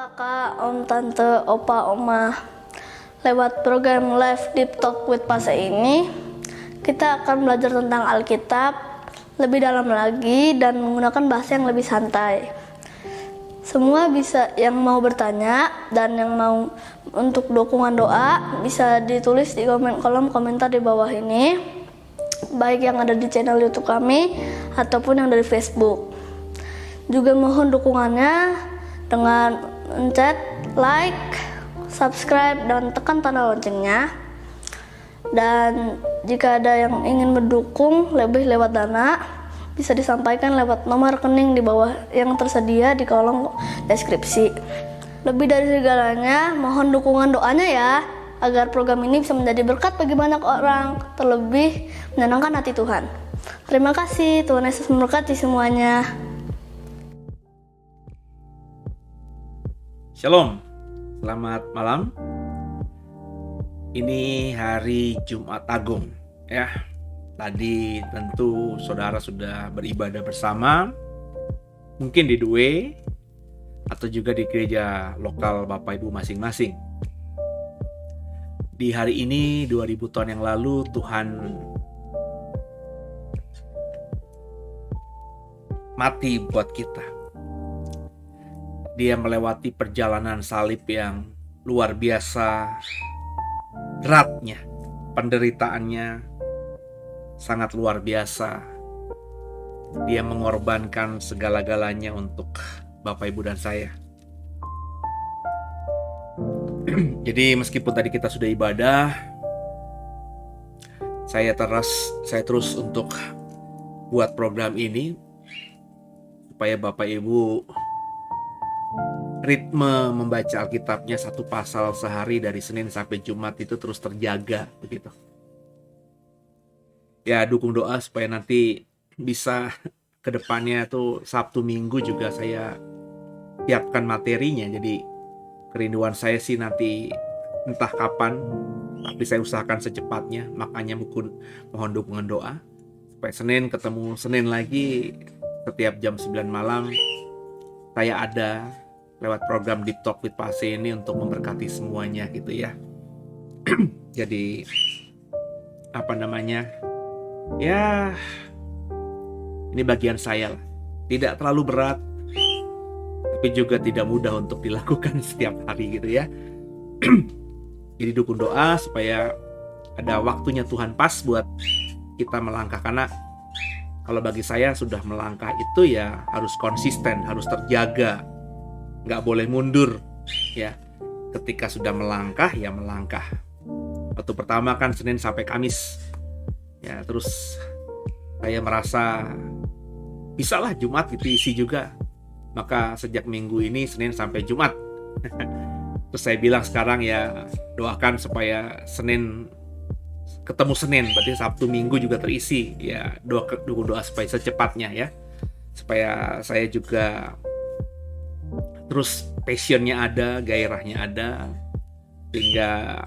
kakak, om, tante, opa, oma. Lewat program Live Deep Talk with Pastor ini, kita akan belajar tentang Alkitab lebih dalam lagi dan menggunakan bahasa yang lebih santai. Semua bisa yang mau bertanya dan yang mau untuk dukungan doa bisa ditulis di kolom komentar di bawah ini, baik yang ada di channel YouTube kami ataupun yang dari Facebook. Juga mohon dukungannya dengan mencet like, subscribe, dan tekan tanda loncengnya. Dan jika ada yang ingin mendukung lebih lewat dana, bisa disampaikan lewat nomor rekening di bawah yang tersedia di kolom deskripsi. Lebih dari segalanya, mohon dukungan doanya ya, agar program ini bisa menjadi berkat bagi banyak orang, terlebih menyenangkan hati Tuhan. Terima kasih, Tuhan Yesus memberkati semuanya. Shalom, selamat malam. Ini hari Jumat Agung ya. Tadi tentu saudara sudah beribadah bersama, mungkin di Due atau juga di gereja lokal Bapak Ibu masing-masing. Di hari ini 2000 tahun yang lalu Tuhan mati buat kita. Dia melewati perjalanan salib yang luar biasa beratnya, penderitaannya sangat luar biasa. Dia mengorbankan segala-galanya untuk Bapak Ibu dan saya. Jadi meskipun tadi kita sudah ibadah, saya terus untuk buat program ini supaya Bapak Ibu ritme membaca Alkitabnya satu pasal sehari dari Senin sampai Jumat itu terus terjaga begitu. Ya, dukung doa supaya nanti bisa ke depannya tuh Sabtu Minggu juga saya siapkan materinya. Jadi kerinduan saya sih nanti entah kapan, tapi saya usahakan secepatnya. Makanya mohon dukungan doa supaya Senin ketemu Senin lagi setiap jam 9 malam saya ada lewat program Deep Talk with Pastor ini untuk memberkati semuanya gitu ya. Jadi ya ini bagian saya lah. Tidak terlalu berat, tapi juga tidak mudah untuk dilakukan setiap hari gitu ya. Jadi dukung doa supaya ada waktunya Tuhan pas buat kita melangkah. Karena kalau bagi saya sudah melangkah itu ya harus konsisten, harus terjaga, nggak boleh mundur ya. Ketika sudah melangkah ya melangkah. Waktu pertama kan Senin sampai Kamis ya, terus saya merasa bisalah Jumat gitu isi juga. Maka sejak minggu ini Senin sampai Jumat. Terus saya bilang sekarang ya doakan supaya Senin ketemu Senin, berarti Sabtu Minggu juga terisi ya. Doa supaya secepatnya ya, supaya saya juga terus passionnya ada, gairahnya ada, sehingga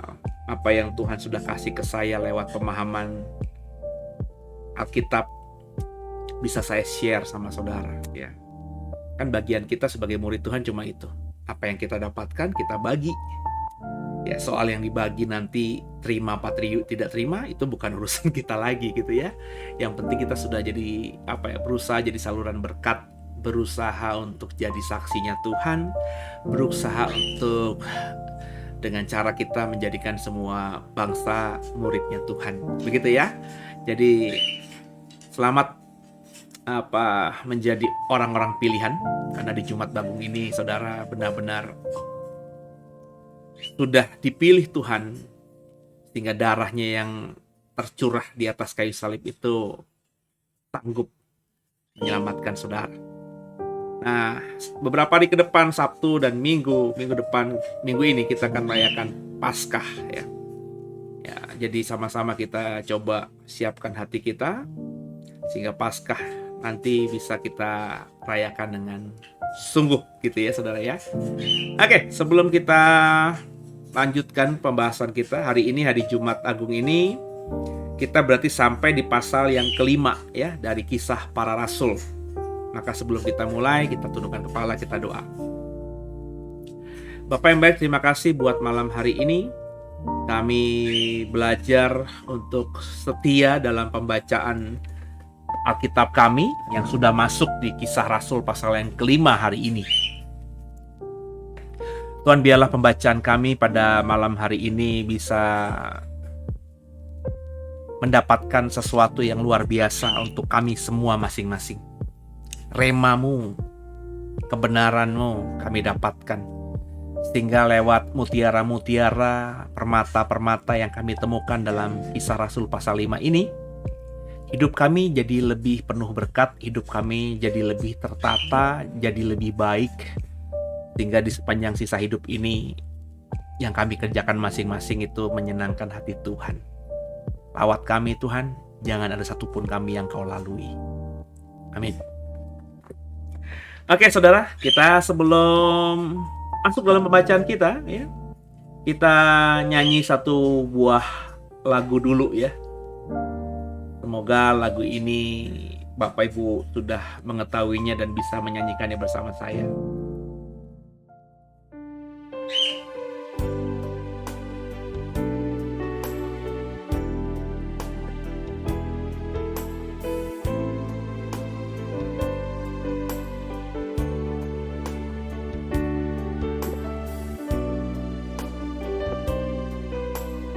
apa yang Tuhan sudah kasih ke saya lewat pemahaman Alkitab bisa saya share sama saudara ya. Kan bagian kita sebagai murid Tuhan cuma itu, apa yang kita dapatkan kita bagi ya. Soal yang dibagi nanti terima apa tidak terima itu bukan urusan kita lagi gitu ya. Yang penting kita sudah jadi berusaha jadi saluran berkat, berusaha untuk jadi saksinya Tuhan, berusaha untuk dengan cara kita menjadikan semua bangsa muridnya Tuhan, begitu ya. Jadi selamat menjadi orang-orang pilihan, karena di Jumat Agung ini saudara benar-benar sudah dipilih Tuhan, sehingga darahnya yang tercurah di atas kayu salib itu sanggup menyelamatkan saudara. Nah, beberapa hari ke depan, Sabtu dan Minggu ini kita akan merayakan Paskah ya. Ya, jadi sama-sama kita coba siapkan hati kita sehingga Paskah nanti bisa kita rayakan dengan sungguh gitu ya saudara ya. Oke, sebelum kita lanjutkan pembahasan kita hari ini, hari Jumat Agung ini, kita berarti sampai di pasal yang kelima ya dari Kisah Para Rasul. Maka sebelum kita mulai, kita tundukkan kepala, kita doa. Bapak yang baik, terima kasih buat malam hari ini. Kami belajar untuk setia dalam pembacaan Alkitab kami yang sudah masuk di Kisah Rasul pasal yang kelima hari ini. Tuhan, biarlah pembacaan kami pada malam hari ini bisa mendapatkan sesuatu yang luar biasa untuk kami semua masing-masing. Remamu, kebenaranmu kami dapatkan. Sehingga lewat mutiara-mutiara, permata-permata yang kami temukan dalam Kisah Rasul pasal 5 ini, hidup kami jadi lebih penuh berkat, hidup kami jadi lebih tertata, jadi lebih baik. Sehingga di sepanjang sisa hidup ini, yang kami kerjakan masing-masing itu menyenangkan hati Tuhan. Lawat kami Tuhan, jangan ada satupun kami yang Kau lalui. Amin. Oke saudara, kita sebelum masuk dalam pembacaan kita, ya, kita nyanyi satu buah lagu dulu ya. Semoga lagu ini Bapak Ibu sudah mengetahuinya dan bisa menyanyikannya bersama saya.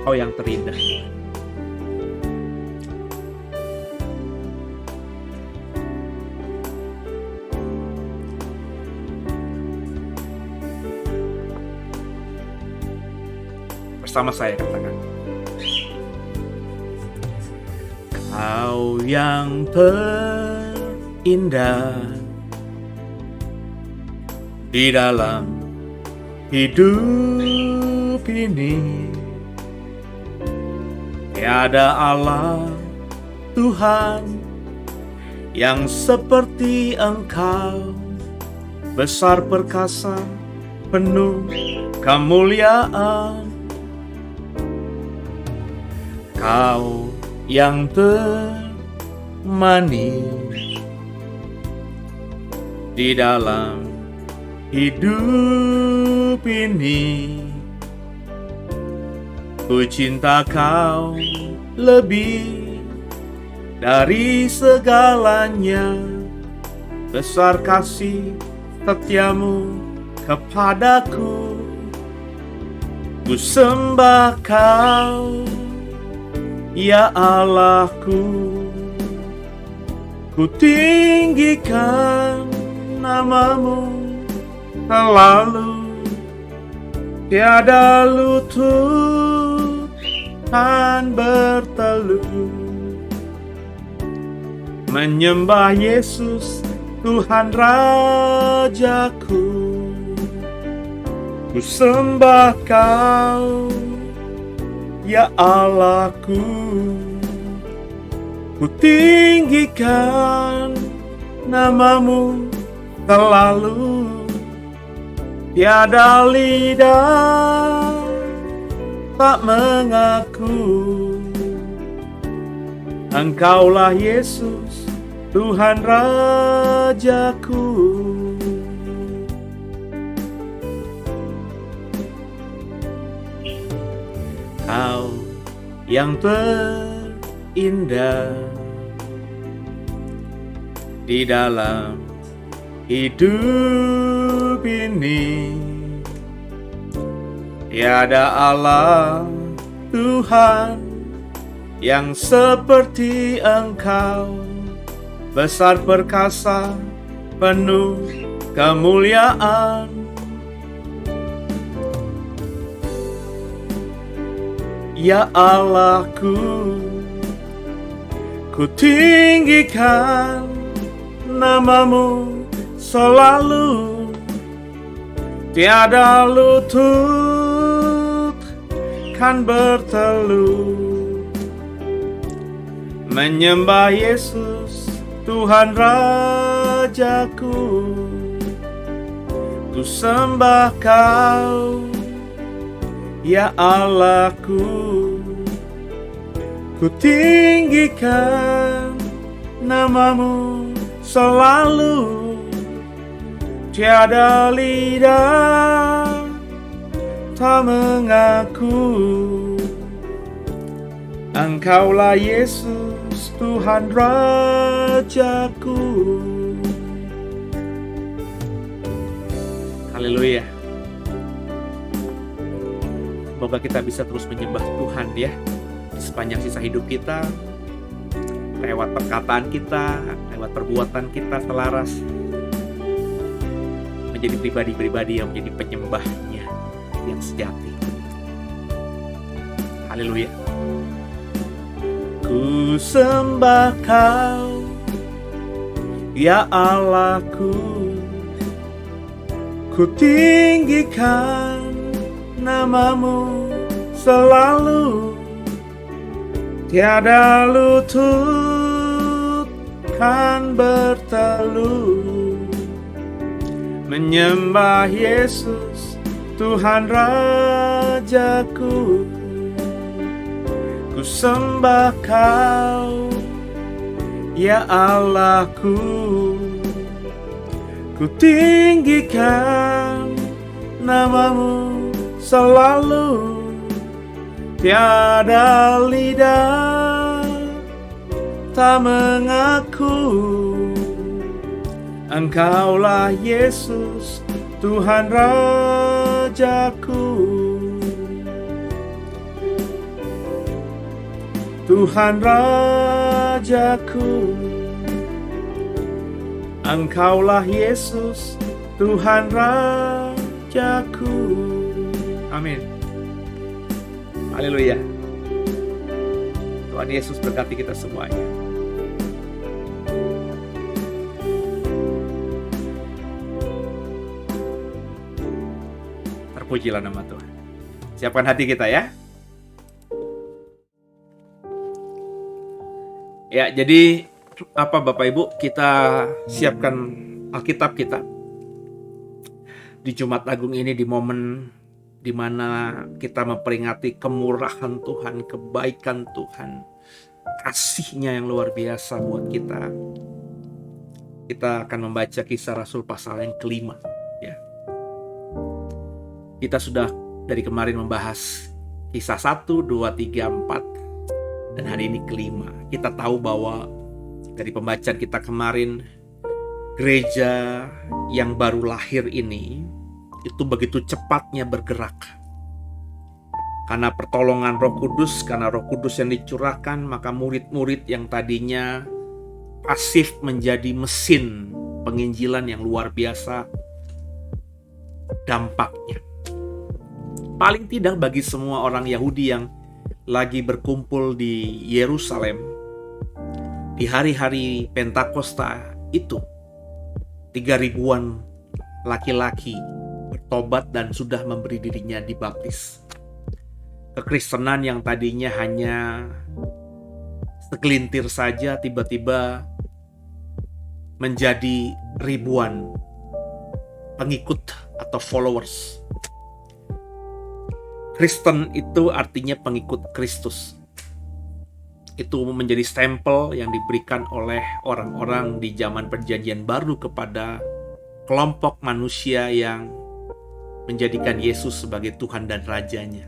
Kau yang terindah. Bersama saya katakan. Kau yang terindah di dalam hidup ini. Tiada Allah Tuhan yang seperti Engkau, besar perkasa, penuh kemuliaan. Kau yang termanis di dalam hidup ini. Ku cinta Kau lebih dari segalanya. Besar kasih setiamu kepadaku. Ku sembah Kau, ya Allahku. Ku tinggikan namamu selalu. Tiada lutut kan berteluh menyembah Yesus Tuhan Rajaku. Ku sembah Kau, ya Allahku. Ku tinggikan namamu selalu. Tiada lidah tak mengaku Engkaulah Yesus Tuhan Rajaku. Kau yang terindah di dalam hidup ini. Tiada Allah Tuhan yang seperti Engkau, besar perkasa, penuh kemuliaan. Ya Allahku, ku tinggikan namamu selalu. Tiada lutut kan berteluh menyembah Yesus Tuhan Rajaku. Ku sembah Kau, ya Allahku. Ku tinggikan namamu selalu. Tiada lidah tak mengaku Engkaulah Yesus Tuhan Rajaku. Haleluya. Semoga kita bisa terus menyembah Tuhan ya sepanjang sisa hidup kita, lewat perkataan kita, lewat perbuatan kita selaras, menjadi pribadi-pribadi yang menjadi penyembahnya yang sejati. Haleluya. Ku sembah Kau, ya Allahku, ku tinggikan namamu selalu, tiada lutut kan berteluh, menyembah Yesus Tuhan Rajaku. Ku sembah Kau, ya Allahku, ku tinggikan namamu selalu, tiada lidah tak mengaku Engkaulah Yesus Tuhan Rajaku. Tuhan Rajaku, Engkaulah Yesus Tuhan Rajaku. Amin. Haleluya. Tuhan Yesus berkati kita semuanya. Terpujilah nama Tuhan. Siapkan hati kita ya. Ya, jadi apa Bapak Ibu, kita siapkan Alkitab kita di Jumat Agung ini, di momen di mana kita memperingati kemurahan Tuhan, kebaikan Tuhan, kasih-Nya yang luar biasa buat kita. Kita akan membaca Kisah Rasul pasal yang kelima. Ya. Kita sudah dari kemarin membahas Kisah 1, 2, 3, 4. Dan hari ini kelima. Kita tahu bahwa dari pembacaan kita kemarin, gereja yang baru lahir ini itu begitu cepatnya bergerak. Karena pertolongan Roh Kudus, karena Roh Kudus yang dicurahkan, maka murid-murid yang tadinya pasif menjadi mesin penginjilan yang luar biasa dampaknya. Paling tidak bagi semua orang Yahudi yang lagi berkumpul di Yerusalem di hari-hari Pentakosta itu, 3.000-an laki-laki bertobat dan sudah memberi dirinya dibaptis. Kekristenan yang tadinya hanya segelintir saja tiba-tiba menjadi ribuan pengikut atau followers. Kristen itu artinya pengikut Kristus. Itu menjadi stempel yang diberikan oleh orang-orang di zaman Perjanjian Baru kepada kelompok manusia yang menjadikan Yesus sebagai Tuhan dan Rajanya.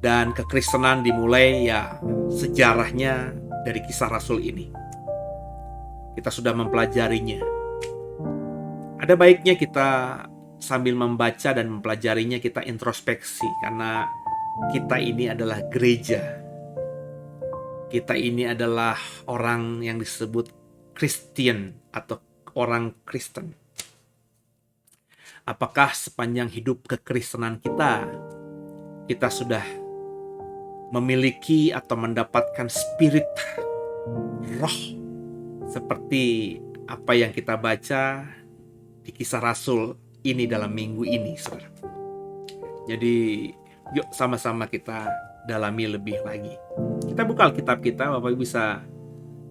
Dan kekristenan dimulai ya sejarahnya dari Kisah Rasul ini. Kita sudah mempelajarinya. Ada baiknya kita sambil membaca dan mempelajarinya, kita introspeksi, karena kita ini adalah gereja. Kita ini adalah orang yang disebut Christian atau orang Kristen. Apakah sepanjang hidup kekristenan kita sudah memiliki atau mendapatkan spirit roh seperti apa yang kita baca di Kisah Rasul ini dalam minggu ini, saudara. Jadi yuk sama-sama kita dalami lebih lagi. Kita buka Alkitab kita, Bapak Ibu bisa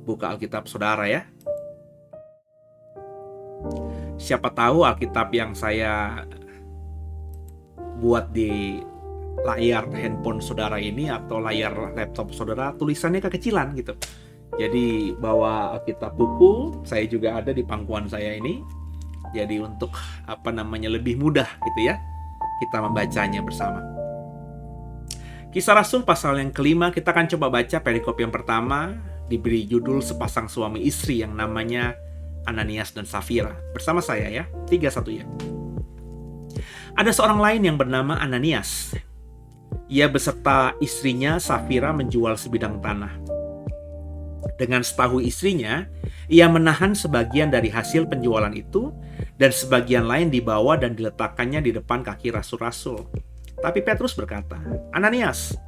buka Alkitab saudara ya. Siapa tahu Alkitab yang saya buat di layar handphone saudara ini atau layar laptop saudara tulisannya kekecilan gitu. Jadi bawa Alkitab buku, saya juga ada di pangkuan saya ini. Jadi untuk lebih mudah gitu ya kita membacanya bersama. Kisah Rasul pasal yang kelima, kita akan coba baca perikop yang pertama, diberi judul sepasang suami istri yang namanya Ananias dan Safira. Bersama saya ya, 3-1 ya. Ada seorang lain yang bernama Ananias. Ia beserta istrinya Safira menjual sebidang tanah. Dengan setahu istrinya, ia menahan sebagian dari hasil penjualan itu dan sebagian lain dibawa dan diletakkannya di depan kaki rasul-rasul. Tapi Petrus berkata, "Ananias,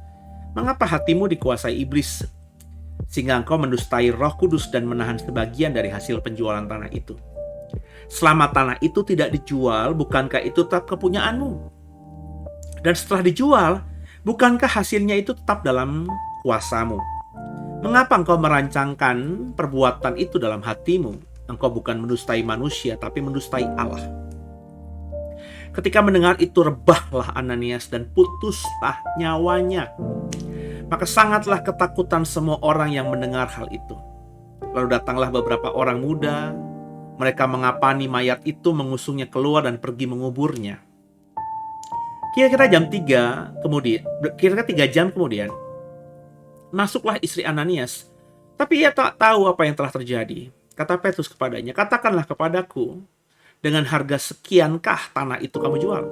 mengapa hatimu dikuasai iblis, sehingga engkau mendustai Roh Kudus dan menahan sebagian dari hasil penjualan tanah itu? Selama tanah itu tidak dijual, bukankah itu tetap kepunyaanmu? Dan setelah dijual, bukankah hasilnya itu tetap dalam kuasamu? Mengapa engkau merancangkan perbuatan itu dalam hatimu? Engkau bukan mendustai manusia, tapi mendustai Allah." Ketika mendengar itu, rebahlah Ananias dan putuslah nyawanya. Maka sangatlah ketakutan semua orang yang mendengar hal itu. Lalu datanglah beberapa orang muda. Mereka mengapani mayat itu, mengusungnya keluar dan pergi menguburnya. Kira-kira 3 jam kemudian, masuklah istri Ananias. Tapi ia tak tahu apa yang telah terjadi. Kata Petrus kepadanya, "Katakanlah kepadaku, dengan harga sekiankah tanah itu kamu jual?"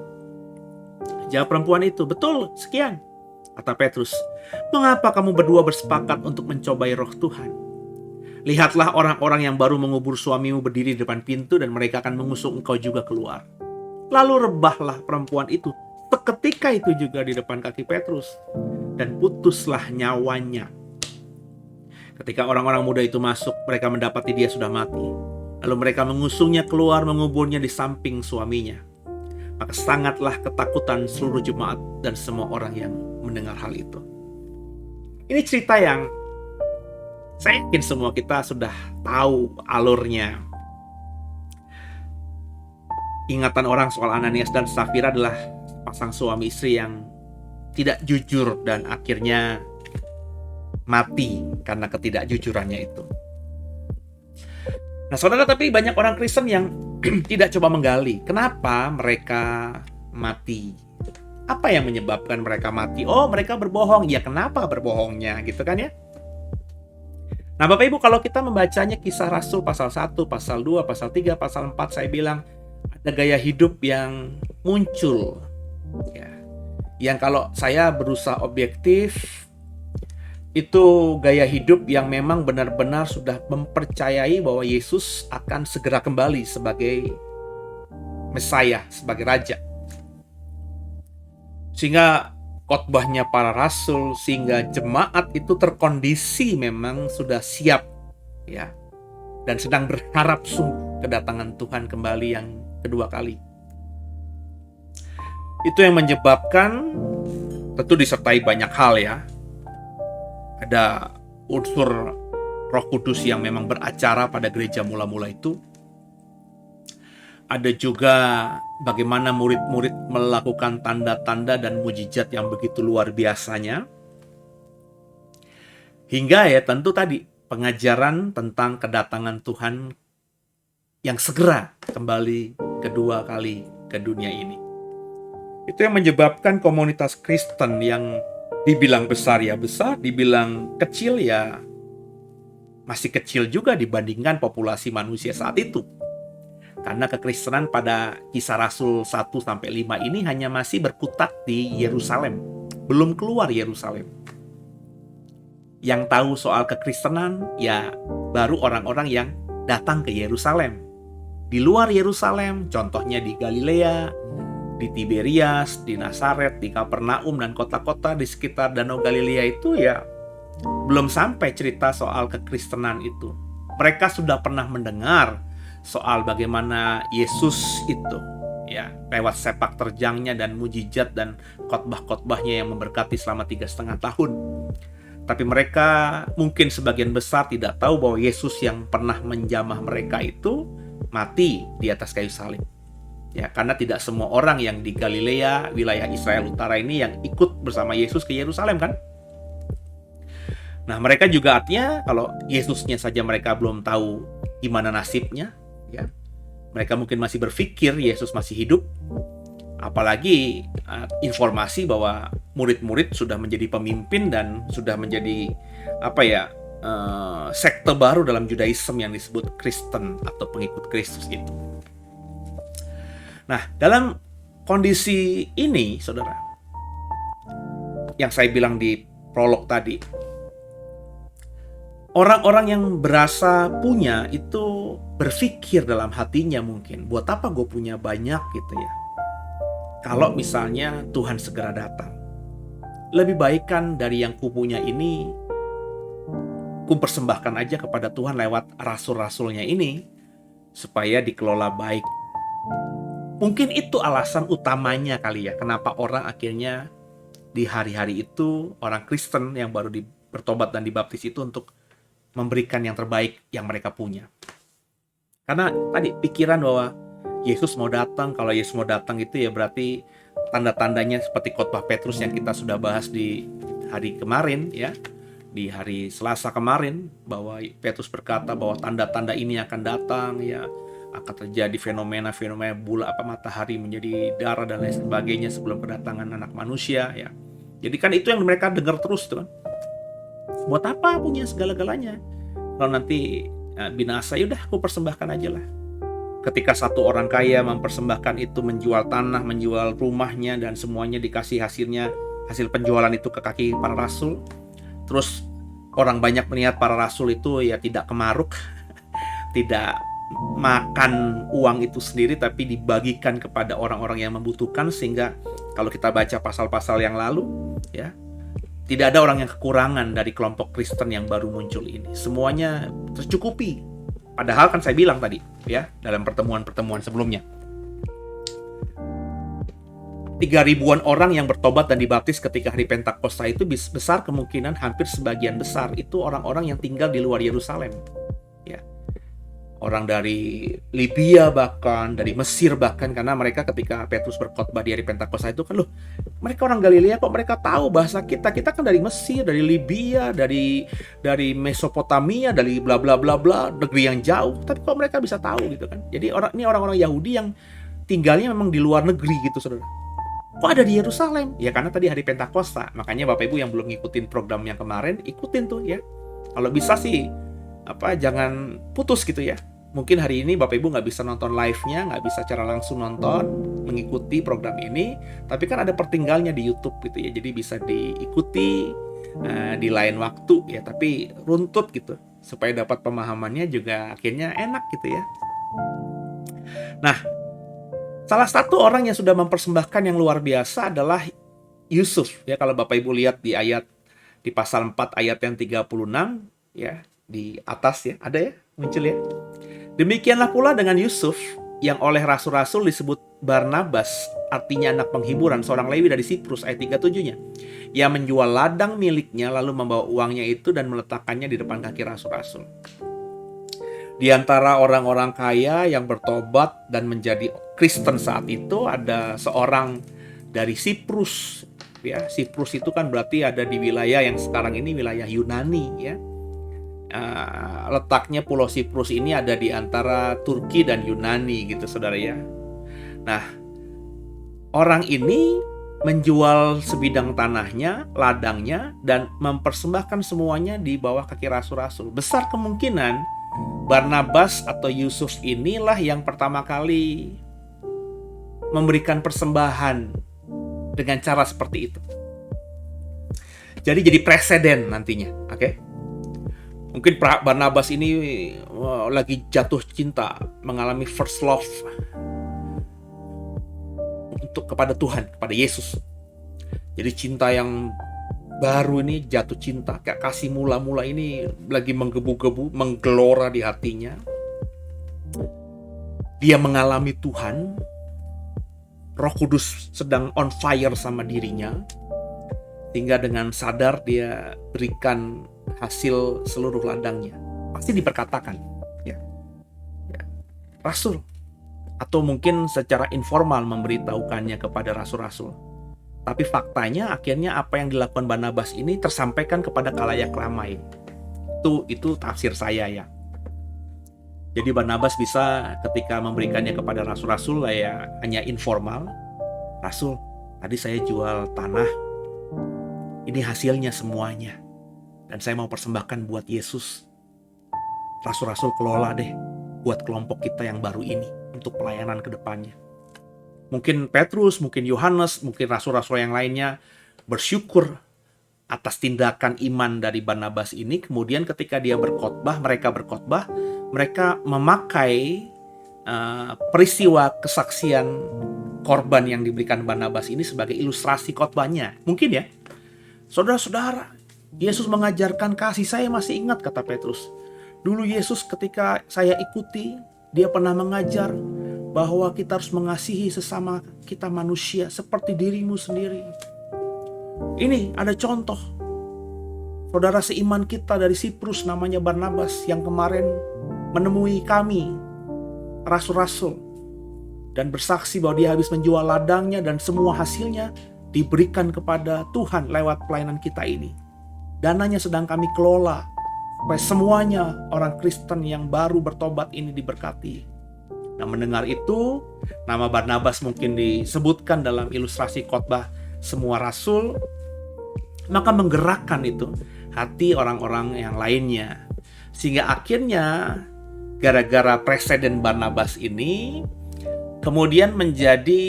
Jawab perempuan itu, "Betul, sekian." Kata Petrus, "Mengapa kamu berdua bersepakat untuk mencobai roh Tuhan? Lihatlah, orang-orang yang baru mengubur suamimu berdiri di depan pintu dan mereka akan mengusung engkau juga keluar." Lalu rebahlah perempuan itu seketika itu juga di depan kaki Petrus dan putuslah nyawanya. Ketika orang-orang muda itu masuk, mereka mendapati dia sudah mati. Lalu mereka mengusungnya keluar, menguburnya di samping suaminya. Maka sangatlah ketakutan seluruh jemaat dan semua orang yang mendengar hal itu. Ini cerita yang saya yakin semua kita sudah tahu alurnya. Ingatan orang soal Ananias dan Safira adalah pasang suami istri yang tidak jujur dan akhirnya mati karena ketidakjujurannya itu. Nah saudara, tapi banyak orang Kristen yang tidak coba menggali kenapa mereka mati. Apa yang menyebabkan mereka mati? Oh, mereka berbohong. Ya, kenapa berbohongnya? Gitu kan ya. Nah Bapak Ibu, kalau kita membacanya Kisah Rasul pasal 1, pasal 2, pasal 3, pasal 4, saya bilang ada gaya hidup yang muncul ya. Yang kalau saya berusaha objektif, itu gaya hidup yang memang benar-benar sudah mempercayai bahwa Yesus akan segera kembali sebagai Mesias, sebagai Raja. Sehingga khotbahnya para rasul, sehingga jemaat itu terkondisi memang sudah siap ya, dan sedang berharap sungguh kedatangan Tuhan kembali yang kedua kali. Itu yang menyebabkan, tentu disertai banyak hal ya. Ada unsur Roh Kudus yang memang beracara pada gereja mula-mula itu. Ada juga bagaimana murid-murid melakukan tanda-tanda dan mujizat yang begitu luar biasanya. Hingga ya tentu tadi pengajaran tentang kedatangan Tuhan yang segera kembali kedua kali ke dunia ini. Itu yang menyebabkan komunitas Kristen yang dibilang besar ya besar, dibilang kecil ya masih kecil juga dibandingkan populasi manusia saat itu. Karena kekristenan pada Kisah Rasul 1-5 ini hanya masih berkutat di Yerusalem, belum keluar Yerusalem. Yang tahu soal kekristenan ya baru orang-orang yang datang ke Yerusalem. Di luar Yerusalem, contohnya di Galilea, di Tiberias, di Nazaret, di Kapernaum, dan kota-kota di sekitar Danau Galilea itu ya belum sampai cerita soal kekristenan itu. Mereka sudah pernah mendengar soal bagaimana Yesus itu ya lewat sepak terjangnya dan mujizat dan khotbah-khotbahnya yang memberkati selama 3,5 tahun. Tapi mereka mungkin sebagian besar tidak tahu bahwa Yesus yang pernah menjamah mereka itu mati di atas kayu salib. Ya, karena tidak semua orang yang di Galilea, wilayah Israel Utara ini yang ikut bersama Yesus ke Yerusalem kan. Nah, mereka juga artinya kalau Yesusnya saja mereka belum tahu gimana nasibnya, ya. Mereka mungkin masih berpikir Yesus masih hidup. Apalagi informasi bahwa murid-murid sudah menjadi pemimpin dan sudah menjadi sekte baru dalam Judaism yang disebut Kristen atau pengikut Kristus itu. Nah, dalam kondisi ini, saudara, yang saya bilang di prolog tadi, orang-orang yang berasa punya itu berpikir dalam hatinya mungkin, buat apa gue punya banyak gitu ya, kalau misalnya Tuhan segera datang. Lebih baik kan dari yang kupunya ini, kupersembahkan aja kepada Tuhan lewat rasul-rasulnya ini, supaya dikelola baik. Mungkin itu alasan utamanya kali ya, kenapa orang akhirnya di hari-hari itu, orang Kristen yang baru bertobat dan dibaptis itu untuk memberikan yang terbaik yang mereka punya. Karena tadi pikiran bahwa Yesus mau datang, kalau Yesus mau datang itu ya berarti tanda-tandanya seperti khotbah Petrus yang kita sudah bahas di hari kemarin ya, di hari Selasa kemarin, bahwa Petrus berkata bahwa tanda-tanda ini akan datang ya, akan terjadi fenomena-fenomena matahari menjadi darah dan lain sebagainya sebelum kedatangan anak manusia ya. Jadi kan itu yang mereka dengar terus tuh kan. Buat apa punya segala-galanya? Kalau nanti binasa, yaudah aku persembahkan aja lah. Ketika satu orang kaya mempersembahkan itu, menjual tanah, menjual rumahnya, dan semuanya dikasih hasil penjualan itu ke kaki para rasul. Terus orang banyak melihat para rasul itu ya tidak kemaruk, tidak makan uang itu sendiri, tapi dibagikan kepada orang-orang yang membutuhkan. Sehingga kalau kita baca pasal-pasal yang lalu ya, tidak ada orang yang kekurangan dari kelompok Kristen yang baru muncul ini. Semuanya tercukupi. Padahal kan saya bilang tadi ya, dalam pertemuan-pertemuan sebelumnya, 3.000-an orang yang bertobat dan dibaptis ketika hari Pentakosta itu besar kemungkinan hampir sebagian besar itu orang-orang yang tinggal di luar Yerusalem. Ya. Orang dari Libya bahkan, dari Mesir bahkan, karena mereka ketika Petrus berkhotbah di hari Pentakosta itu kan, loh, mereka orang Galilea kok mereka tahu bahasa kita? Kita kan dari Mesir, dari Libya, dari Mesopotamia, dari bla bla bla bla, negeri yang jauh. Tapi kok mereka bisa tahu gitu kan? Jadi ini orang-orang Yahudi yang tinggalnya memang di luar negeri gitu, saudara. Kok ada di Yerusalem? Ya karena tadi hari Pentakosta. Makanya Bapak Ibu yang belum ngikutin program yang kemarin, ikutin tuh ya. Kalau bisa sih jangan putus gitu ya. Mungkin hari ini Bapak Ibu nggak bisa nonton live-nya, nggak bisa secara langsung nonton, mengikuti program ini, tapi kan ada pertinggalnya di YouTube gitu ya, jadi bisa diikuti di lain waktu ya, tapi runtut gitu, supaya dapat pemahamannya juga akhirnya enak gitu ya. Nah, salah satu orang yang sudah mempersembahkan yang luar biasa adalah Yusuf ya. Kalau Bapak Ibu lihat di pasal 4 ayat yang 36 ya, di atas ya, ada ya, muncul ya. Demikianlah pula dengan Yusuf yang oleh rasul-rasul disebut Barnabas, artinya anak penghiburan, seorang Lewi dari Siprus, ayat 37-nya. Ia menjual ladang miliknya lalu membawa uangnya itu dan meletakkannya di depan kaki rasul-rasul. Di antara orang-orang kaya yang bertobat dan menjadi Kristen saat itu ada seorang dari Siprus. Ya, Siprus itu kan berarti ada di wilayah yang sekarang ini wilayah Yunani ya. Letaknya Pulau Siprus ini ada di antara Turki dan Yunani gitu, saudara ya. Nah, orang ini menjual sebidang tanahnya, ladangnya, dan mempersembahkan semuanya di bawah kaki rasul-rasul. Besar kemungkinan Barnabas atau Yusuf inilah yang pertama kali memberikan persembahan dengan cara seperti itu. Jadi preseden nantinya, oke? Mungkin Barnabas ini lagi jatuh cinta, mengalami first love kepada Tuhan, kepada Yesus. Jadi cinta yang baru ini jatuh cinta, kayak kasih mula-mula ini lagi menggebu-gebu, menggelora di hatinya. Dia mengalami Tuhan, Roh Kudus sedang on fire sama dirinya, sehingga dengan sadar dia berikan hasil seluruh ladangnya. Pasti diperkatakan ya, rasul, atau mungkin secara informal memberitahukannya kepada rasul-rasul. Tapi faktanya akhirnya apa yang dilakukan Barnabas ini tersampaikan kepada khalayak ramai. Itu tafsir saya ya. Jadi Barnabas bisa ketika memberikannya kepada rasul-rasul ya hanya informal, Rasul, tadi saya jual tanah, ini hasilnya semuanya, dan saya mau persembahkan buat Yesus. Rasul-rasul kelola deh buat kelompok kita yang baru ini untuk pelayanan ke depannya. Mungkin Petrus, mungkin Yohanes, mungkin rasul-rasul yang lainnya bersyukur atas tindakan iman dari Barnabas ini. Kemudian ketika dia berkhotbah, mereka memakai peristiwa kesaksian korban yang diberikan Barnabas ini sebagai ilustrasi khotbahnya. Mungkin ya, saudara-saudara, Yesus mengajarkan kasih. Saya masih ingat kata Petrus. Dulu Yesus ketika saya ikuti, dia pernah mengajar bahwa kita harus mengasihi sesama kita manusia seperti dirimu sendiri. Ini ada contoh. Saudara seiman kita dari Siprus namanya Barnabas yang kemarin menemui kami, rasul-rasul, dan bersaksi bahwa dia habis menjual ladangnya dan semua hasilnya diberikan kepada Tuhan lewat pelayanan kita ini. Dananya sedang kami kelola supaya semuanya orang Kristen yang baru bertobat ini diberkati. Nah, mendengar itu, nama Barnabas mungkin disebutkan dalam ilustrasi khotbah semua rasul, maka menggerakkan itu hati orang-orang yang lainnya. Sehingga akhirnya gara-gara presiden Barnabas ini kemudian menjadi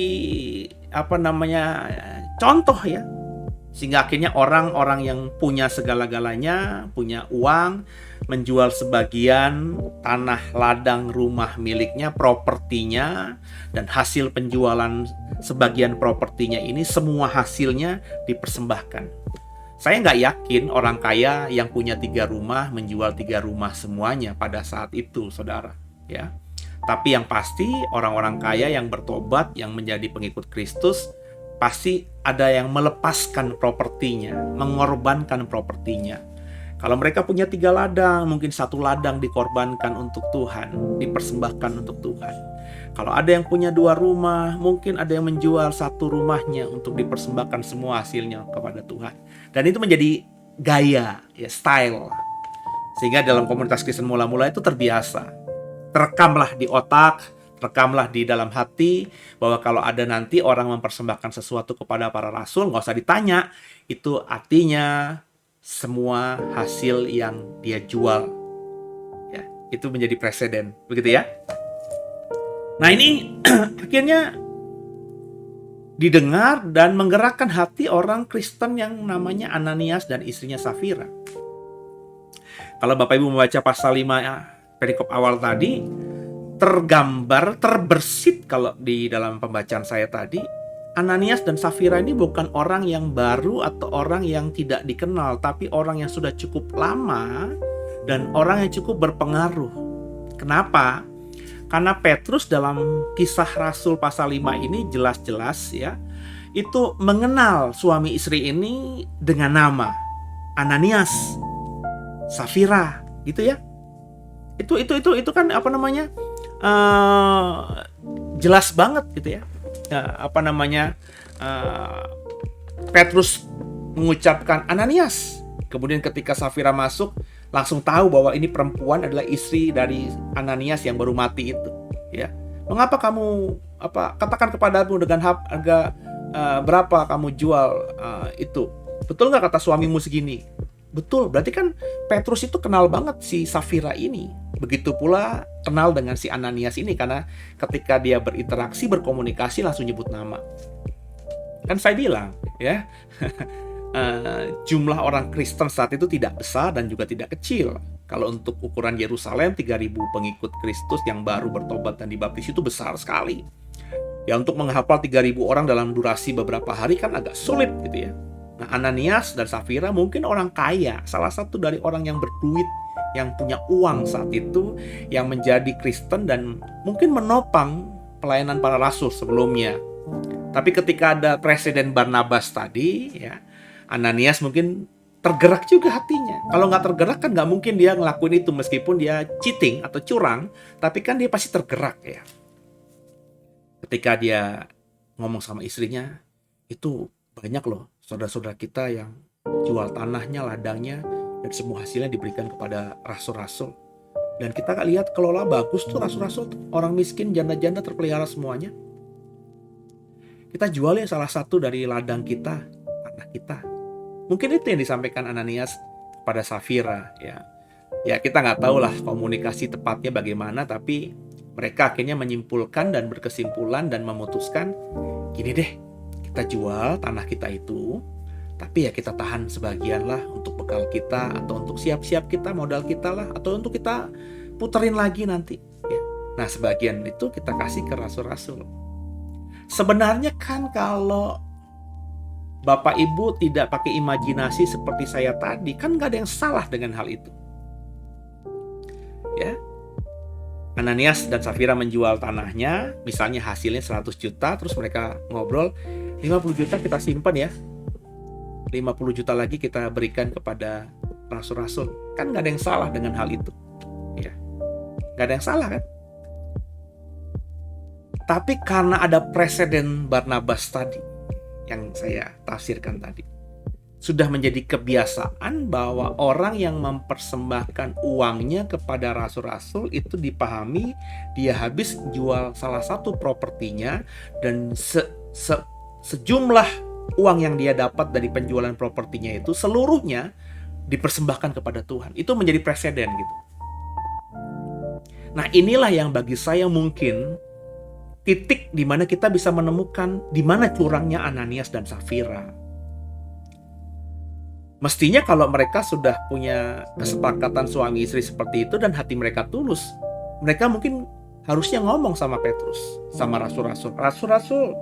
contoh ya. Sehingga akhirnya orang-orang yang punya segala-galanya, punya uang, menjual sebagian tanah, ladang, rumah miliknya, propertinya, dan hasil penjualan sebagian propertinya ini semua hasilnya dipersembahkan. Saya nggak yakin orang kaya yang punya 3 rumah menjual 3 rumah semuanya pada saat itu, saudara. Ya, tapi yang pasti orang-orang kaya yang bertobat, yang menjadi pengikut Kristus, pasti ada yang melepaskan propertinya, mengorbankan propertinya. Kalau mereka punya 3 ladang, mungkin 1 ladang dikorbankan untuk Tuhan, dipersembahkan untuk Tuhan. Kalau ada yang punya 2 rumah, mungkin ada yang menjual 1 rumahnya untuk dipersembahkan semua hasilnya kepada Tuhan. Dan itu menjadi gaya, ya, style. Sehingga dalam komunitas Kristen mula-mula itu terbiasa. Terekamlah di otak, rekamlah di dalam hati bahwa kalau ada nanti orang mempersembahkan sesuatu kepada para rasul, nggak usah ditanya, itu artinya semua hasil yang dia jual. Ya, itu menjadi presiden, begitu ya. Nah ini akhirnya didengar dan menggerakkan hati orang Kristen yang namanya Ananias dan istrinya Safira. Kalau Bapak Ibu membaca pasal 5 perikop awal tadi, tergambar, terbersit kalau di dalam pembacaan saya tadi, Ananias dan Safira ini bukan orang yang baru atau orang yang tidak dikenal, tapi orang yang sudah cukup lama dan orang yang cukup berpengaruh. Kenapa? Karena Petrus dalam kisah Rasul pasal 5 ini jelas-jelas ya, itu mengenal suami istri ini dengan nama Ananias, Safira, gitu ya. Itu kan jelas banget gitu ya. Petrus mengucapkan Ananias. Kemudian ketika Safira masuk, langsung tahu bahwa ini perempuan adalah istri dari Ananias yang baru mati itu. Ya, mengapa kamu katakan kepadamu dengan harga berapa kamu jual itu? Betul nggak kata suamimu segini? Betul, berarti kan Petrus itu kenal banget si Safira ini. Begitu pula kenal dengan si Ananias ini, karena ketika dia berinteraksi, berkomunikasi langsung nyebut nama. Kan saya bilang ya, jumlah orang Kristen saat itu tidak besar dan juga tidak kecil. Kalau untuk ukuran Yerusalem, 3.000 pengikut Kristus yang baru bertobat dan dibaptis itu besar sekali. Ya, untuk menghafal 3.000 orang dalam durasi beberapa hari kan agak sulit gitu ya. Nah, Ananias dan Safira mungkin orang kaya, salah satu dari orang yang berduit, yang punya uang saat itu, yang menjadi Kristen dan mungkin menopang pelayanan para rasul sebelumnya. Tapi ketika ada presiden Barnabas tadi, ya, Ananias mungkin tergerak juga hatinya. Kalau nggak tergerak kan nggak mungkin dia ngelakuin itu, meskipun dia cheating atau curang, tapi kan dia pasti tergerak ya. Ketika dia ngomong sama istrinya, itu banyak loh saudara-saudara kita yang jual tanahnya, ladangnya, dan semua hasilnya diberikan kepada rasul-rasul. Dan kita lihat kelola bagus tuh rasul-rasul, orang miskin, janda-janda terpelihara semuanya. kita jual ya salah satu dari ladang kita, tanah kita. Mungkin itu yang disampaikan Ananias kepada Safira, ya. Ya kita nggak tahu lah komunikasi tepatnya bagaimana, tapi mereka akhirnya menyimpulkan dan berkesimpulan dan memutuskan, gini deh, kita jual tanah kita itu, tapi ya kita tahan sebagian lah untuk bekal kita, atau untuk siap-siap kita, modal kita lah, atau untuk kita puterin lagi nanti. Ya. Nah sebagian itu kita kasih ke rasul-rasul. Sebenarnya kan kalau Bapak Ibu tidak pakai imajinasi seperti saya tadi, kan nggak ada yang salah dengan hal itu. Ya, Ananias dan Safira menjual tanahnya, misalnya hasilnya 100 juta, terus mereka ngobrol, 50 juta kita simpan ya, 50 juta lagi kita berikan kepada rasul-rasul. Kan nggak ada yang salah dengan hal itu. Ya, nggak ada yang salah kan? Tapi karena ada presiden Barnabas tadi, yang saya tafsirkan tadi, sudah menjadi kebiasaan bahwa orang yang mempersembahkan uangnya kepada rasul-rasul itu dipahami dia habis jual salah satu propertinya, dan sejumlah uang yang dia dapat dari penjualan propertinya itu seluruhnya dipersembahkan kepada Tuhan. Itu menjadi presiden gitu. Nah inilah yang bagi saya mungkin titik di mana kita bisa menemukan di mana curangnya Ananias dan Safira. Mestinya kalau mereka sudah punya kesepakatan suami istri seperti itu dan hati mereka tulus, mereka mungkin harusnya ngomong sama Petrus, sama rasul-rasul. Rasul-rasul,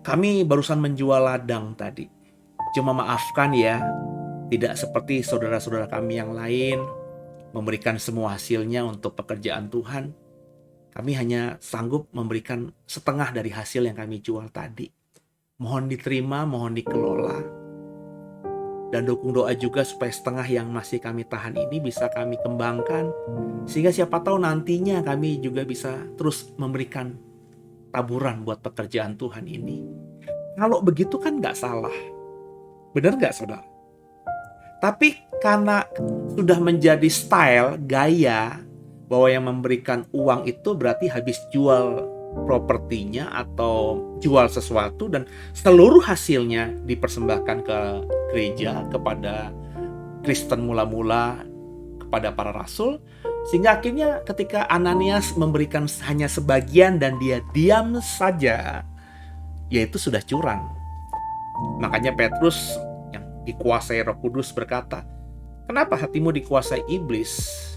kami barusan menjual ladang tadi. Cuma maafkan ya, tidak seperti saudara-saudara kami yang lain memberikan semua hasilnya untuk pekerjaan Tuhan. Kami hanya sanggup memberikan setengah dari hasil yang kami jual tadi. Mohon diterima, mohon dikelola. Dan dukung doa juga supaya setengah yang masih kami tahan ini bisa kami kembangkan. Sehingga siapa tahu nantinya kami juga bisa terus memberikan taburan buat pekerjaan Tuhan ini. Kalau begitu kan nggak salah. Benar nggak saudara? Tapi karena sudah menjadi style, gaya, bahwa yang memberikan uang itu berarti habis jual propertinya atau jual sesuatu dan seluruh hasilnya dipersembahkan ke gereja, kepada Kristen mula-mula, kepada para rasul, sehingga akhirnya ketika Ananias memberikan hanya sebagian dan dia diam saja, yaitu sudah curang. Makanya Petrus yang dikuasai Roh Kudus berkata, "Kenapa hatimu dikuasai iblis?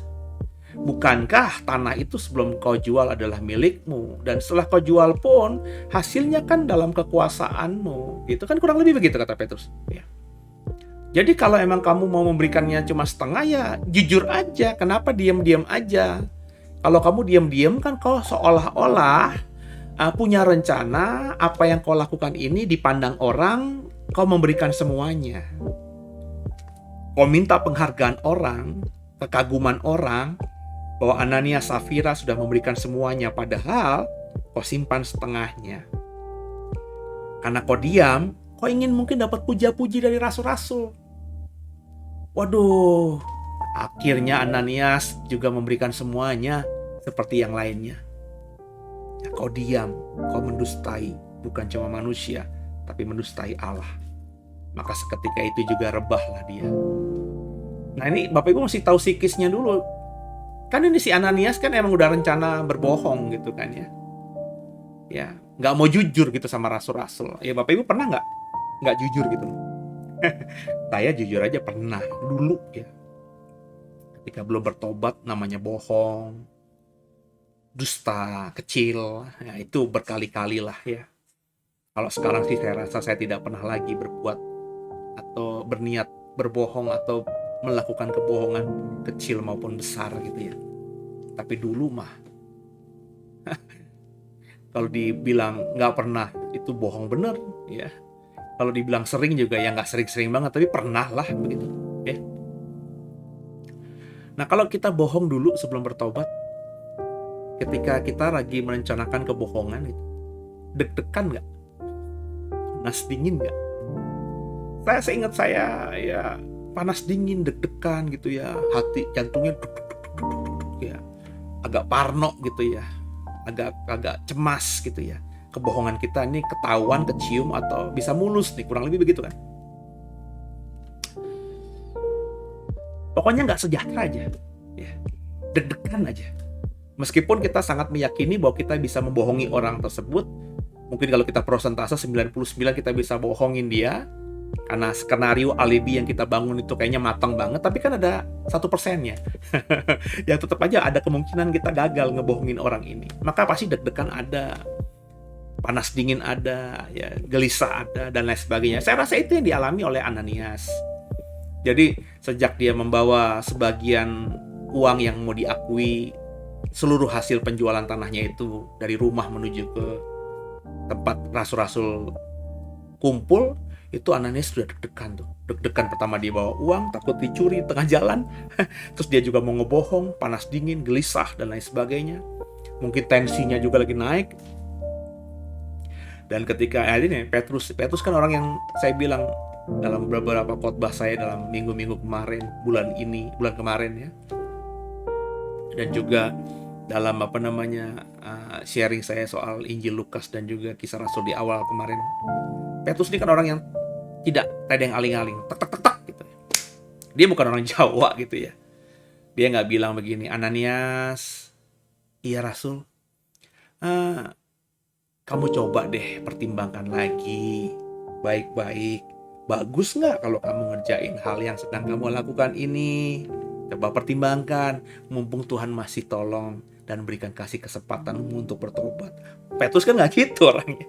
Bukankah tanah itu sebelum kau jual adalah milikmu, dan setelah kau jual pun hasilnya kan dalam kekuasaanmu." Itu kan kurang lebih begitu kata Petrus. Ya. Jadi kalau emang kamu mau memberikannya cuma setengah, ya jujur aja. Kenapa diam-diam aja? Kalau kamu diam-diam kan kau seolah-olah punya rencana apa yang kau lakukan ini dipandang orang, kau memberikan semuanya. Kau minta penghargaan orang, kekaguman orang, bahwa Ananias Safira sudah memberikan semuanya, padahal kau simpan setengahnya. Karena kau diam, kau ingin mungkin dapat puja-puji dari rasul-rasul. Waduh, akhirnya Ananias juga memberikan semuanya seperti yang lainnya. Ya, kau diam, kau mendustai bukan cuma manusia, tapi mendustai Allah. Maka seketika itu juga rebahlah dia. Nah ini Bapak Ibu mesti tahu psikisnya dulu. Kan ini si Ananias kan emang udah rencana berbohong gitu kan ya. Ya, nggak mau jujur gitu sama rasul-rasul. Ya Bapak Ibu pernah nggak jujur gitu? Saya jujur aja pernah dulu ya. Ketika belum bertobat namanya bohong, dusta kecil, ya itu berkali-kali lah ya. Kalau sekarang sih saya rasa saya tidak pernah lagi berbuat atau berniat berbohong atau melakukan kebohongan kecil maupun besar gitu ya. Tapi dulu mah kalau dibilang nggak pernah itu bohong bener ya. Kalau dibilang sering juga ya nggak sering-sering banget, tapi pernah lah begitu ya. Nah kalau kita bohong dulu sebelum bertobat, ketika kita lagi merencanakan kebohongan itu, deg-degan nggak? Panas dingin nggak? Saya ingat saya ya panas dingin, deg-degan gitu ya, hati jantungnya ya, agak parno gitu ya, agak cemas gitu ya. kebohongan kita ini ketahuan, kecium, atau bisa mulus nih, kurang lebih begitu kan. Pokoknya nggak sejahtera aja, ya. Deg-degan aja. Meskipun kita sangat meyakini bahwa kita bisa membohongi orang tersebut, mungkin kalau kita persentase 99 kita bisa bohongin dia, karena skenario alibi yang kita bangun itu kayaknya matang banget, tapi kan ada 1%-nya. Ya tetap aja ada kemungkinan kita gagal ngebohongin orang ini. Maka pasti deg-degan ada, panas dingin ada, ya gelisah ada, dan lain sebagainya. Saya rasa itu yang dialami oleh Ananias. Jadi sejak dia membawa sebagian uang yang mau diakui, seluruh hasil penjualan tanahnya itu dari rumah menuju ke tempat rasul-rasul kumpul, itu Ananias sudah deg-degan tuh. Deg-degan pertama dia bawa uang, takut dicuri tengah jalan. Terus dia juga mau ngebohong, panas dingin, gelisah, dan lain sebagainya. Mungkin tensinya juga lagi naik. Dan ketika ini Petrus kan orang yang saya bilang dalam beberapa khotbah saya dalam minggu-minggu kemarin, bulan kemarin ya. Dan juga dalam sharing saya soal Injil Lukas dan juga Kisah Rasul di awal kemarin. Petrus ini kan orang yang tidak tedeng aling-aling, tek gitu. Dia bukan orang Jawa gitu ya. Dia nggak bilang begini, Ananias, iya Rasul, kamu coba deh pertimbangkan lagi, baik-baik. Bagus nggak kalau kamu ngerjain hal yang sedang kamu lakukan ini? Coba pertimbangkan, mumpung Tuhan masih tolong dan berikan kasih kesempatan untuk bertobat. Petrus kan nggak gitu orangnya.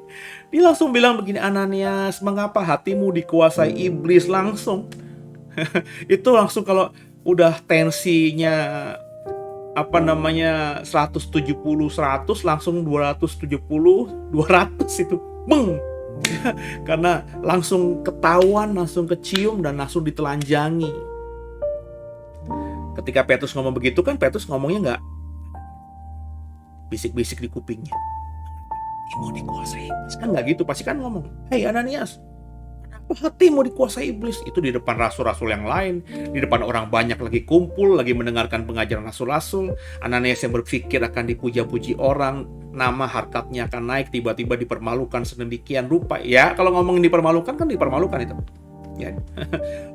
Dia langsung bilang begini, Ananias, mengapa hatimu dikuasai iblis langsung? Itu langsung kalau udah tensinya 170 100 langsung 270 200 itu beng. Karena langsung ketahuan, langsung kecium, dan langsung ditelanjangi. Ketika Petrus ngomong begitu kan, Petrus ngomongnya nggak bisik-bisik di kupingnya, mau dikuasai iblis, kan nggak gitu. Pasti kan ngomong, hei Ananias, kenapa hatimu dikuasai iblis? Itu di depan rasul-rasul yang lain, di depan orang banyak lagi kumpul, lagi mendengarkan pengajaran rasul-rasul. Ananias yang berpikir akan dipuja-puji orang, nama harkatnya akan naik, tiba-tiba dipermalukan sedemikian rupa. Ya kalau ngomongin dipermalukan kan dipermalukan itu ya.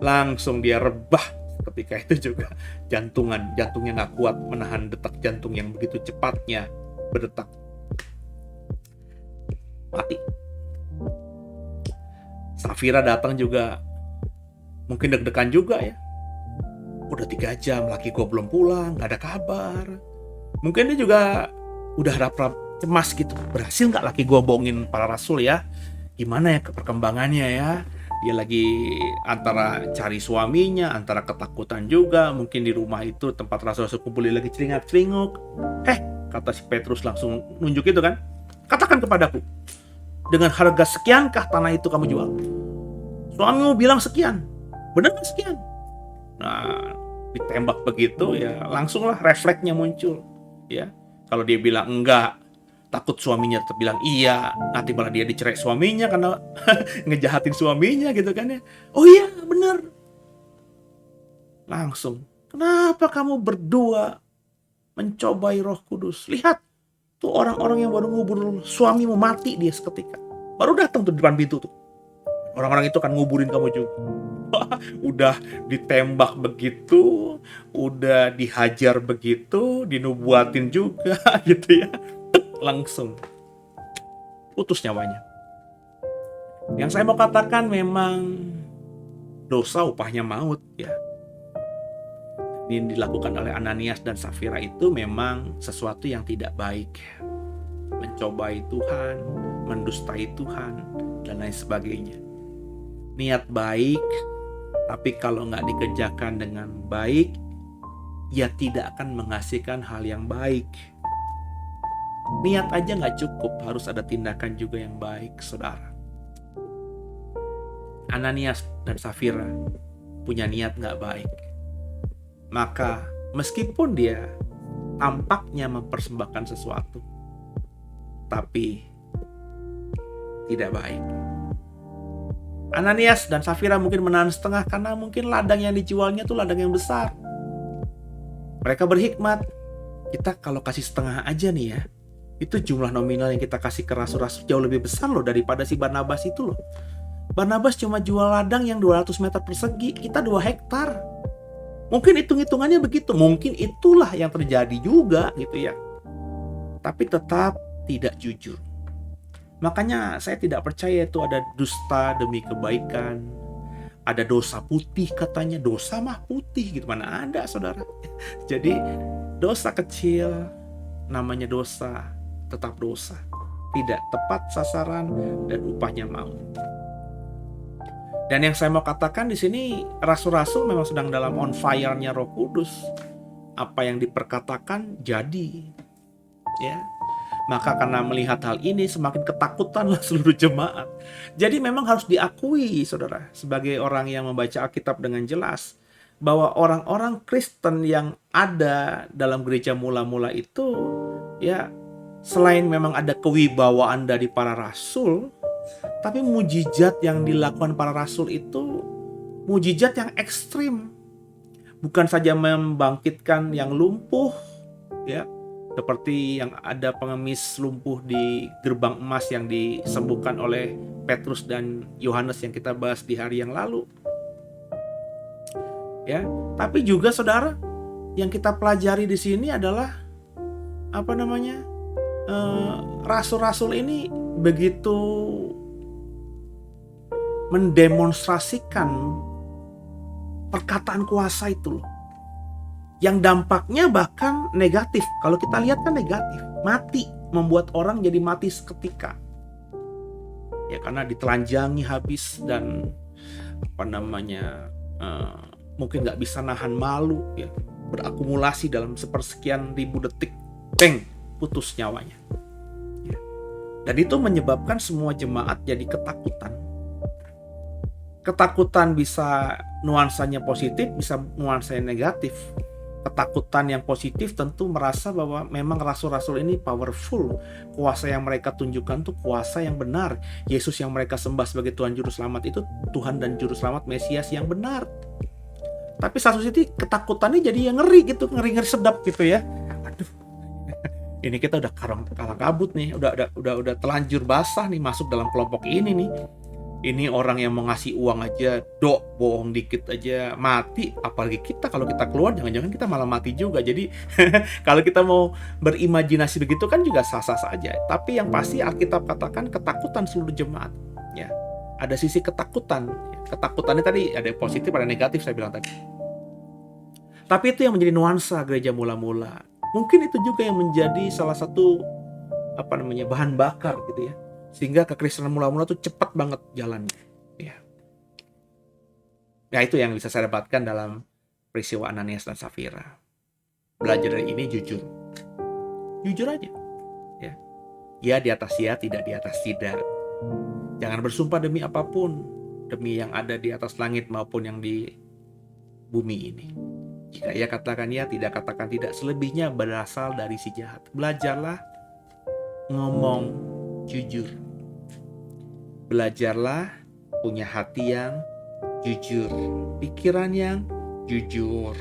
Langsung dia rebah ketika itu juga. Jantungnya nggak kuat menahan detak jantung yang begitu cepatnya berdetak, mati. Safira datang juga mungkin deg-degan juga ya. Udah 3 jam laki gue belum pulang, gak ada kabar. Mungkin dia juga udah harap-harap cemas gitu, berhasil gak laki gue bohongin para rasul ya? Gimana ya perkembangannya ya? Dia lagi antara cari suaminya, antara ketakutan juga. Mungkin di rumah itu tempat rasul-rasul kumpul lagi celingak-celinguk. Kata si Petrus langsung nunjuk itu kan, katakan kepadaku, dengan harga sekiankah tanah itu kamu jual? Suamimu bilang sekian, benar sekian. Nah, ditembak begitu ya, langsunglah refleksnya muncul ya. Kalau dia bilang enggak, takut suaminya tetap bilang iya, nanti malah dia dicerai suaminya karena ngejahatin suaminya gitu kan ya. Oh iya benar. Langsung, kenapa kamu berdua mencobai Roh Kudus? Lihat tuh orang-orang yang baru ngubur suamimu mati dia seketika, baru datang tuh di depan pintu tuh. Orang-orang itu akan nguburin kamu juga. Udah ditembak begitu, udah dihajar begitu, dinubuatin juga gitu ya. Langsung putus nyawanya. Yang saya mau katakan memang dosa upahnya maut ya. Ini dilakukan oleh Ananias dan Safira itu memang sesuatu yang tidak baik. Mencobai Tuhan, mendustai Tuhan, dan lain sebagainya. Niat baik, tapi kalau nggak dikerjakan dengan baik, ya tidak akan menghasilkan hal yang baik. Niat aja nggak cukup, harus ada tindakan juga yang baik, saudara. Ananias dan Safira punya niat nggak baik. Maka meskipun dia tampaknya mempersembahkan sesuatu, tapi tidak baik. Ananias dan Safira mungkin menahan setengah karena mungkin ladang yang dijualnya tuh ladang yang besar. Mereka berhikmat, kita kalau kasih setengah aja nih ya, Itu jumlah nominal yang kita kasih ke rasul-rasul jauh lebih besar loh daripada si Barnabas itu loh. Barnabas cuma jual ladang yang 200 meter persegi, kita 2 hektar. Mungkin hitung-hitungannya begitu, mungkin itulah yang terjadi juga gitu ya. Tapi tetap tidak jujur. Makanya saya tidak percaya itu ada dusta demi kebaikan. Ada dosa putih katanya, dosa mah putih gitu, mana ada saudara. Jadi dosa kecil namanya dosa, tetap dosa. Tidak tepat sasaran dan upahnya maut. Dan yang saya mau katakan di sini, rasul-rasul memang sedang dalam on fire-nya Roh Kudus. Apa yang diperkatakan jadi. Ya. Maka karena melihat hal ini semakin ketakutanlah seluruh jemaat. Jadi memang harus diakui saudara, sebagai orang yang membaca Alkitab dengan jelas, bahwa orang-orang Kristen yang ada dalam gereja mula-mula itu, ya selain memang ada kewibawaan dari para rasul, tapi mujizat yang dilakukan para rasul itu mujizat yang ekstrim. Bukan saja membangkitkan yang lumpuh, ya, seperti yang ada pengemis lumpuh di gerbang emas yang disembuhkan oleh Petrus dan Yohanes yang kita bahas di hari yang lalu. Ya, tapi juga saudara, yang kita pelajari di sini adalah rasul-rasul ini begitu mendemonstrasikan perkataan kuasa itu loh. Yang dampaknya bahkan negatif. Kalau kita lihat kan negatif. Mati. Membuat orang jadi mati seketika. Ya karena ditelanjangi habis dan mungkin gak bisa nahan malu. Ya, berakumulasi dalam sepersekian ribu detik. Bang, putus nyawanya. Ya. Dan itu menyebabkan semua jemaat jadi ketakutan. Ketakutan bisa nuansanya positif, bisa nuansanya negatif. Ketakutan yang positif tentu merasa bahwa memang rasul-rasul ini powerful. Kuasa yang mereka tunjukkan itu kuasa yang benar. Yesus yang mereka sembah sebagai Tuhan Juru Selamat itu Tuhan dan Juru Selamat Mesias yang benar. Tapi satu sisi ketakutannya jadi yang ngeri gitu, ngeri-ngeri sedap gitu ya. Aduh, ini kita udah kalang kabut nih, udah telanjur basah nih masuk dalam kelompok ini nih. Ini orang yang mau ngasih uang aja, bohong dikit aja mati. Apalagi kita, kalau kita keluar jangan-jangan kita malah mati juga. Jadi kalau kita mau berimajinasi begitu kan juga sah-sah saja. Tapi yang pasti Alkitab katakan ketakutan seluruh jemaat. Ya, ada sisi ketakutan. Ketakutannya tadi ada positif, ada negatif saya bilang tadi. Tapi itu yang menjadi nuansa gereja mula-mula. Mungkin itu juga yang menjadi salah satu bahan bakar gitu ya. Sehingga kekristenan mula-mula tuh cepat banget jalannya. Ya. Nah itu yang bisa saya dapatkan dalam peristiwa Ananias dan Safira. Belajar dari ini jujur. Jujur aja. Ya. Ya di atas ya, tidak di atas tidak. Jangan bersumpah demi apapun. Demi yang ada di atas langit maupun yang di bumi ini. Jika ia katakan ya, tidak katakan tidak. Selebihnya berasal dari si jahat. Belajarlah ngomong jujur. Belajarlah punya hati yang jujur, pikiran yang jujur.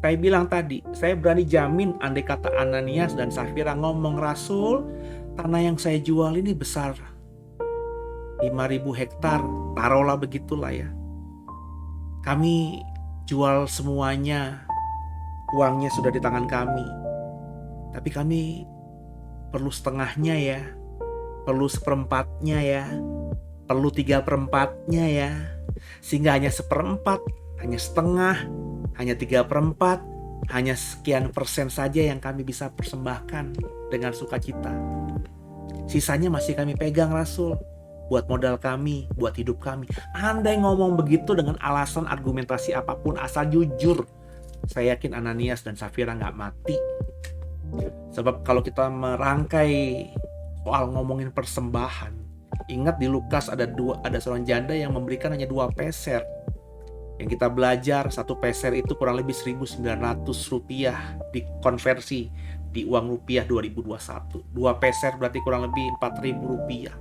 Saya bilang tadi, saya berani jamin andai kata Ananias dan Safira ngomong, Rasul, tanah yang saya jual ini besar, 5.000 hektar, taruhlah begitulah ya. Kami jual semuanya, uangnya sudah di tangan kami. Tapi kami perlu setengahnya ya. Perlu 1/4-nya ya, perlu 3/4-nya ya, sehingga hanya 1/4, hanya setengah, hanya 3/4, hanya sekian persen saja yang kami bisa persembahkan dengan sukacita. Sisanya masih kami pegang Rasul, buat modal kami, buat hidup kami. Andai ngomong begitu dengan alasan argumentasi apapun, asal jujur, saya yakin Ananias dan Safira gak mati. Sebab kalau kita merangkai soal ngomongin persembahan, ingat di Lukas ada seorang janda yang memberikan hanya 2 peser. Yang kita belajar 1 peser itu kurang lebih 1.900 rupiah dikonversi di uang rupiah 2021. 2 peser berarti kurang lebih 4.000 rupiah.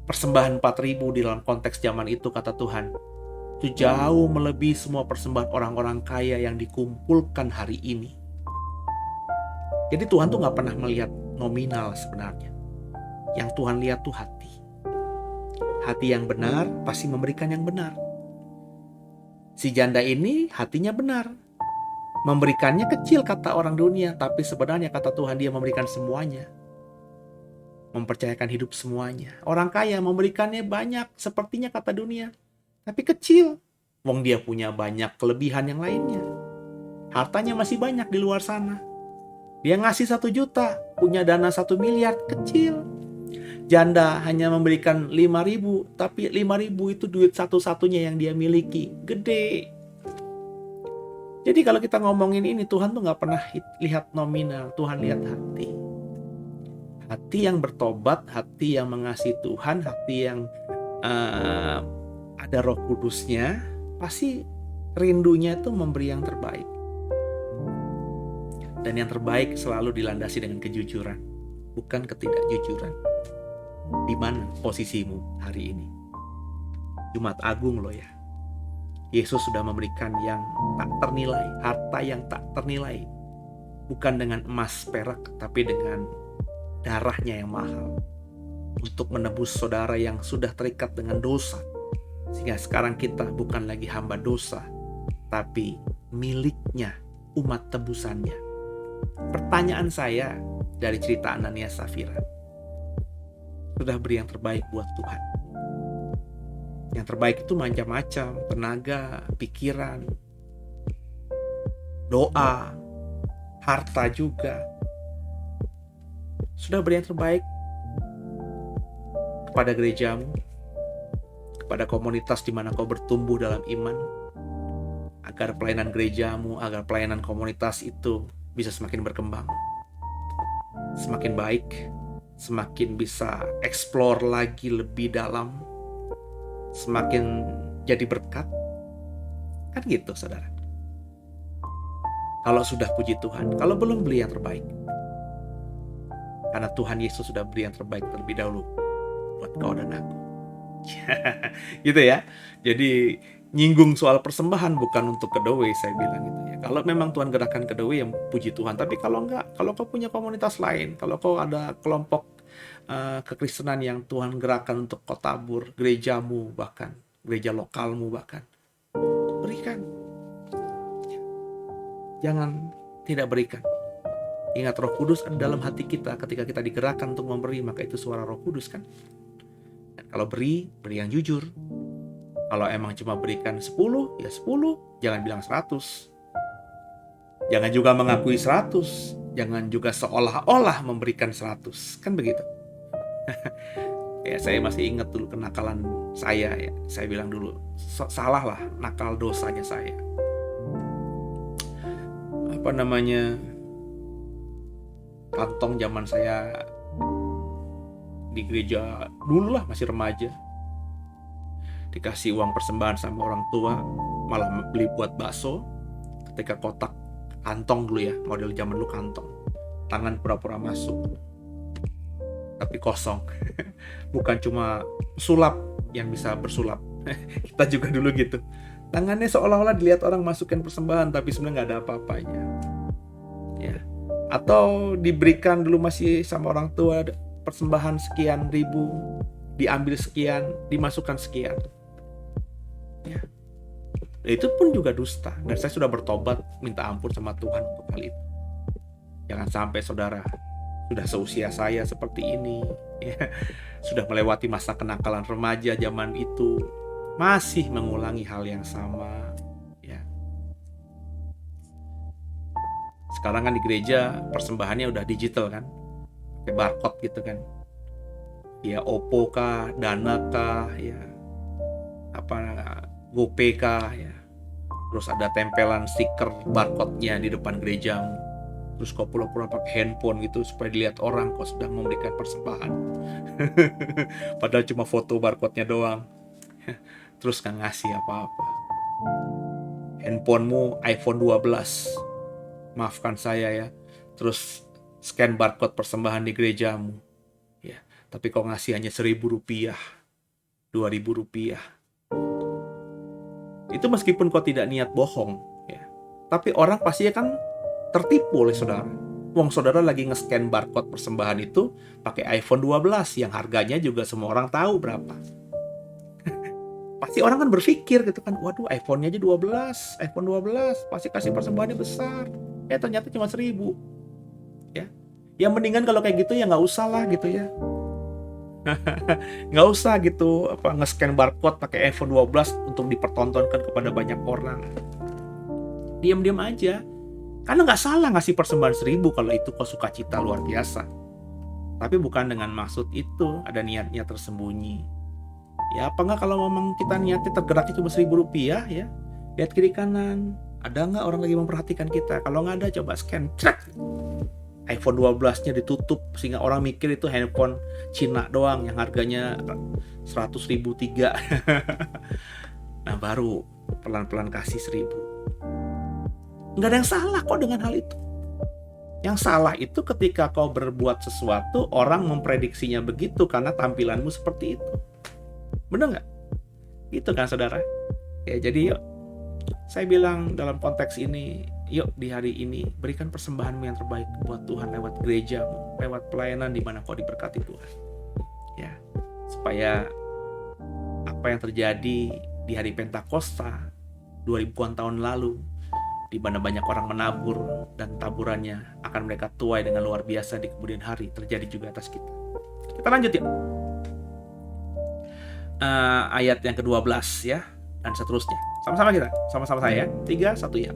Persembahan 4.000 di dalam konteks zaman itu kata Tuhan, itu jauh melebihi semua persembahan orang-orang kaya yang dikumpulkan hari ini. Jadi Tuhan tuh gak pernah melihat nominal sebenarnya. Yang Tuhan lihat tuh hati. Hati yang benar pasti memberikan yang benar. Si janda ini hatinya benar. Memberikannya kecil kata orang dunia, tapi sebenarnya kata Tuhan dia memberikan semuanya. Mempercayakan hidup semuanya. Orang kaya memberikannya banyak sepertinya kata dunia, tapi kecil. Wong dia punya banyak kelebihan yang lainnya. Hartanya masih banyak di luar sana. Dia ngasih 1 juta, punya dana 1 miliar, kecil. Janda hanya memberikan 5.000, tapi 5.000 itu duit satu-satunya yang dia miliki, gede. Jadi kalau kita ngomongin ini, Tuhan tuh gak pernah lihat nominal, Tuhan lihat hati. Hati yang bertobat, hati yang mengasihi Tuhan, hati yang ada Roh Kudusnya, pasti rindunya itu memberi yang terbaik. Dan yang terbaik selalu dilandasi dengan kejujuran, bukan ketidakjujuran. Di mana posisimu hari ini? Jumat Agung loh ya. Yesus sudah memberikan yang tak ternilai, harta yang tak ternilai. Bukan dengan emas perak, tapi dengan darahnya yang mahal. Untuk menebus saudara yang sudah terikat dengan dosa. Sehingga sekarang kita bukan lagi hamba dosa, tapi miliknya, umat tebusannya. Pertanyaan saya dari cerita Ananias Safira, sudah beri yang terbaik buat Tuhan? Yang terbaik itu macam-macam, tenaga, pikiran, doa, harta juga. Sudah beri yang terbaik kepada gerejamu, kepada komunitas di mana kau bertumbuh dalam iman, agar pelayanan gerejamu, agar pelayanan komunitas itu bisa semakin berkembang, semakin baik, semakin bisa explore lagi lebih dalam, semakin jadi berkat. Kan gitu saudara. Kalau sudah puji Tuhan, kalau belum beli yang terbaik. Karena Tuhan Yesus sudah beri yang terbaik terlebih dahulu buat kau dan aku. Gitu ya. Jadi nyinggung soal persembahan bukan untuk kedoi, saya bilang gitu ya. Kalau memang Tuhan gerakan kedoi, yang puji Tuhan. Tapi kalau enggak, kalau kau punya komunitas lain, kalau kau ada kelompok kekristenan yang Tuhan gerakan untuk kau tabur, gerejamu bahkan, gereja lokalmu bahkan, berikan. Jangan tidak berikan. Ingat Roh Kudus ada dalam hati kita. Ketika kita digerakkan untuk memberi, maka itu suara Roh Kudus kan. Dan kalau beri yang jujur. Kalau emang cuma berikan 10, ya 10. Jangan bilang 100. Jangan juga mengakui 100. Jangan juga seolah-olah memberikan 100. Kan begitu. Ya, saya masih ingat dulu kenakalan saya ya. Saya bilang dulu, salah lah nakal dosanya saya. Kantong zaman saya di gereja dulu lah, masih remaja. Dikasih uang persembahan sama orang tua, malah beli buat bakso. Ketika kotak kantong dulu ya, model zaman dulu kantong. Tangan pura-pura masuk, tapi kosong. Bukan cuma sulap yang bisa bersulap. Kita juga dulu gitu. Tangannya seolah-olah dilihat orang masukin persembahan, tapi sebenarnya nggak ada apa-apanya. Ya. Atau diberikan dulu masih sama orang tua persembahan sekian ribu, diambil sekian, dimasukkan sekian. Ya. Itu pun juga dusta. Dan saya sudah bertobat, minta ampun sama Tuhan untuk hal itu. Jangan sampai saudara sudah seusia saya seperti ini, ya, sudah melewati masa kenakalan remaja zaman itu, masih mengulangi hal yang sama. Ya. Sekarang kan di gereja persembahannya udah digital kan, pakai barcode gitu kan, ya Oppo kah, Dana kah, ya GoPay kah, ya. Terus ada tempelan stiker barcode-nya di depan gerejamu. Terus kau pura-pura pakai handphone gitu supaya dilihat orang kau sedang memberikan persembahan. Padahal cuma foto barcode-nya doang. Terus gak ngasih apa-apa. Handphonemu iPhone 12. Maafkan saya ya. Terus scan barcode persembahan di gerejamu. Ya, tapi kau ngasih hanya Rp1.000, Rp2.000. Itu meskipun kau tidak niat bohong, ya. Tapi orang pasti akan tertipu oleh saudara. Wong saudara lagi nge-scan barcode persembahan itu pakai iPhone 12 yang harganya juga semua orang tahu berapa. Pasti orang kan berpikir gitu kan, waduh iPhone-nya aja 12, iPhone 12, pasti kasih persembahannya besar. Ternyata cuma 1.000. Ya. Ya mendingan kalau kayak gitu ya nggak usah lah gitu ya. Nggak usah gitu nge-scan barcode pakai iPhone 12 untuk dipertontonkan kepada banyak orang. Diam-diam aja. Karena nggak salah ngasih persembahan 1.000 kalau itu kok sukacita luar biasa. Tapi bukan dengan maksud itu, ada niatnya tersembunyi. Ya apa nggak kalau memang kita niatnya tergeraknya cuma 1.000 rupiah ya, lihat kiri kanan, ada nggak orang lagi memperhatikan kita? Kalau nggak ada coba scan, cek. iPhone 12-nya ditutup sehingga orang mikir itu handphone Cina doang yang harganya 100.000 3. Nah baru pelan-pelan kasih 1.000. Nggak ada yang salah kok dengan hal itu. Yang salah itu ketika kau berbuat sesuatu, orang memprediksinya begitu karena tampilanmu seperti itu. Bener nggak? Gitu kan saudara? Ya jadi yuk, saya bilang dalam konteks ini, yuk di hari ini berikan persembahanmu yang terbaik buat Tuhan lewat gerejamu, lewat pelayanan di mana kau diberkati Tuhan. Ya, supaya apa yang terjadi di hari Pentakosta 2000-an tahun lalu, di mana banyak orang menabur dan taburannya akan mereka tuai dengan luar biasa di kemudian hari, terjadi juga atas kita. Kita lanjut ya. Ayat yang ke-12 ya, dan seterusnya. Sama-sama kita, sama-sama saya. 3, 1 ya.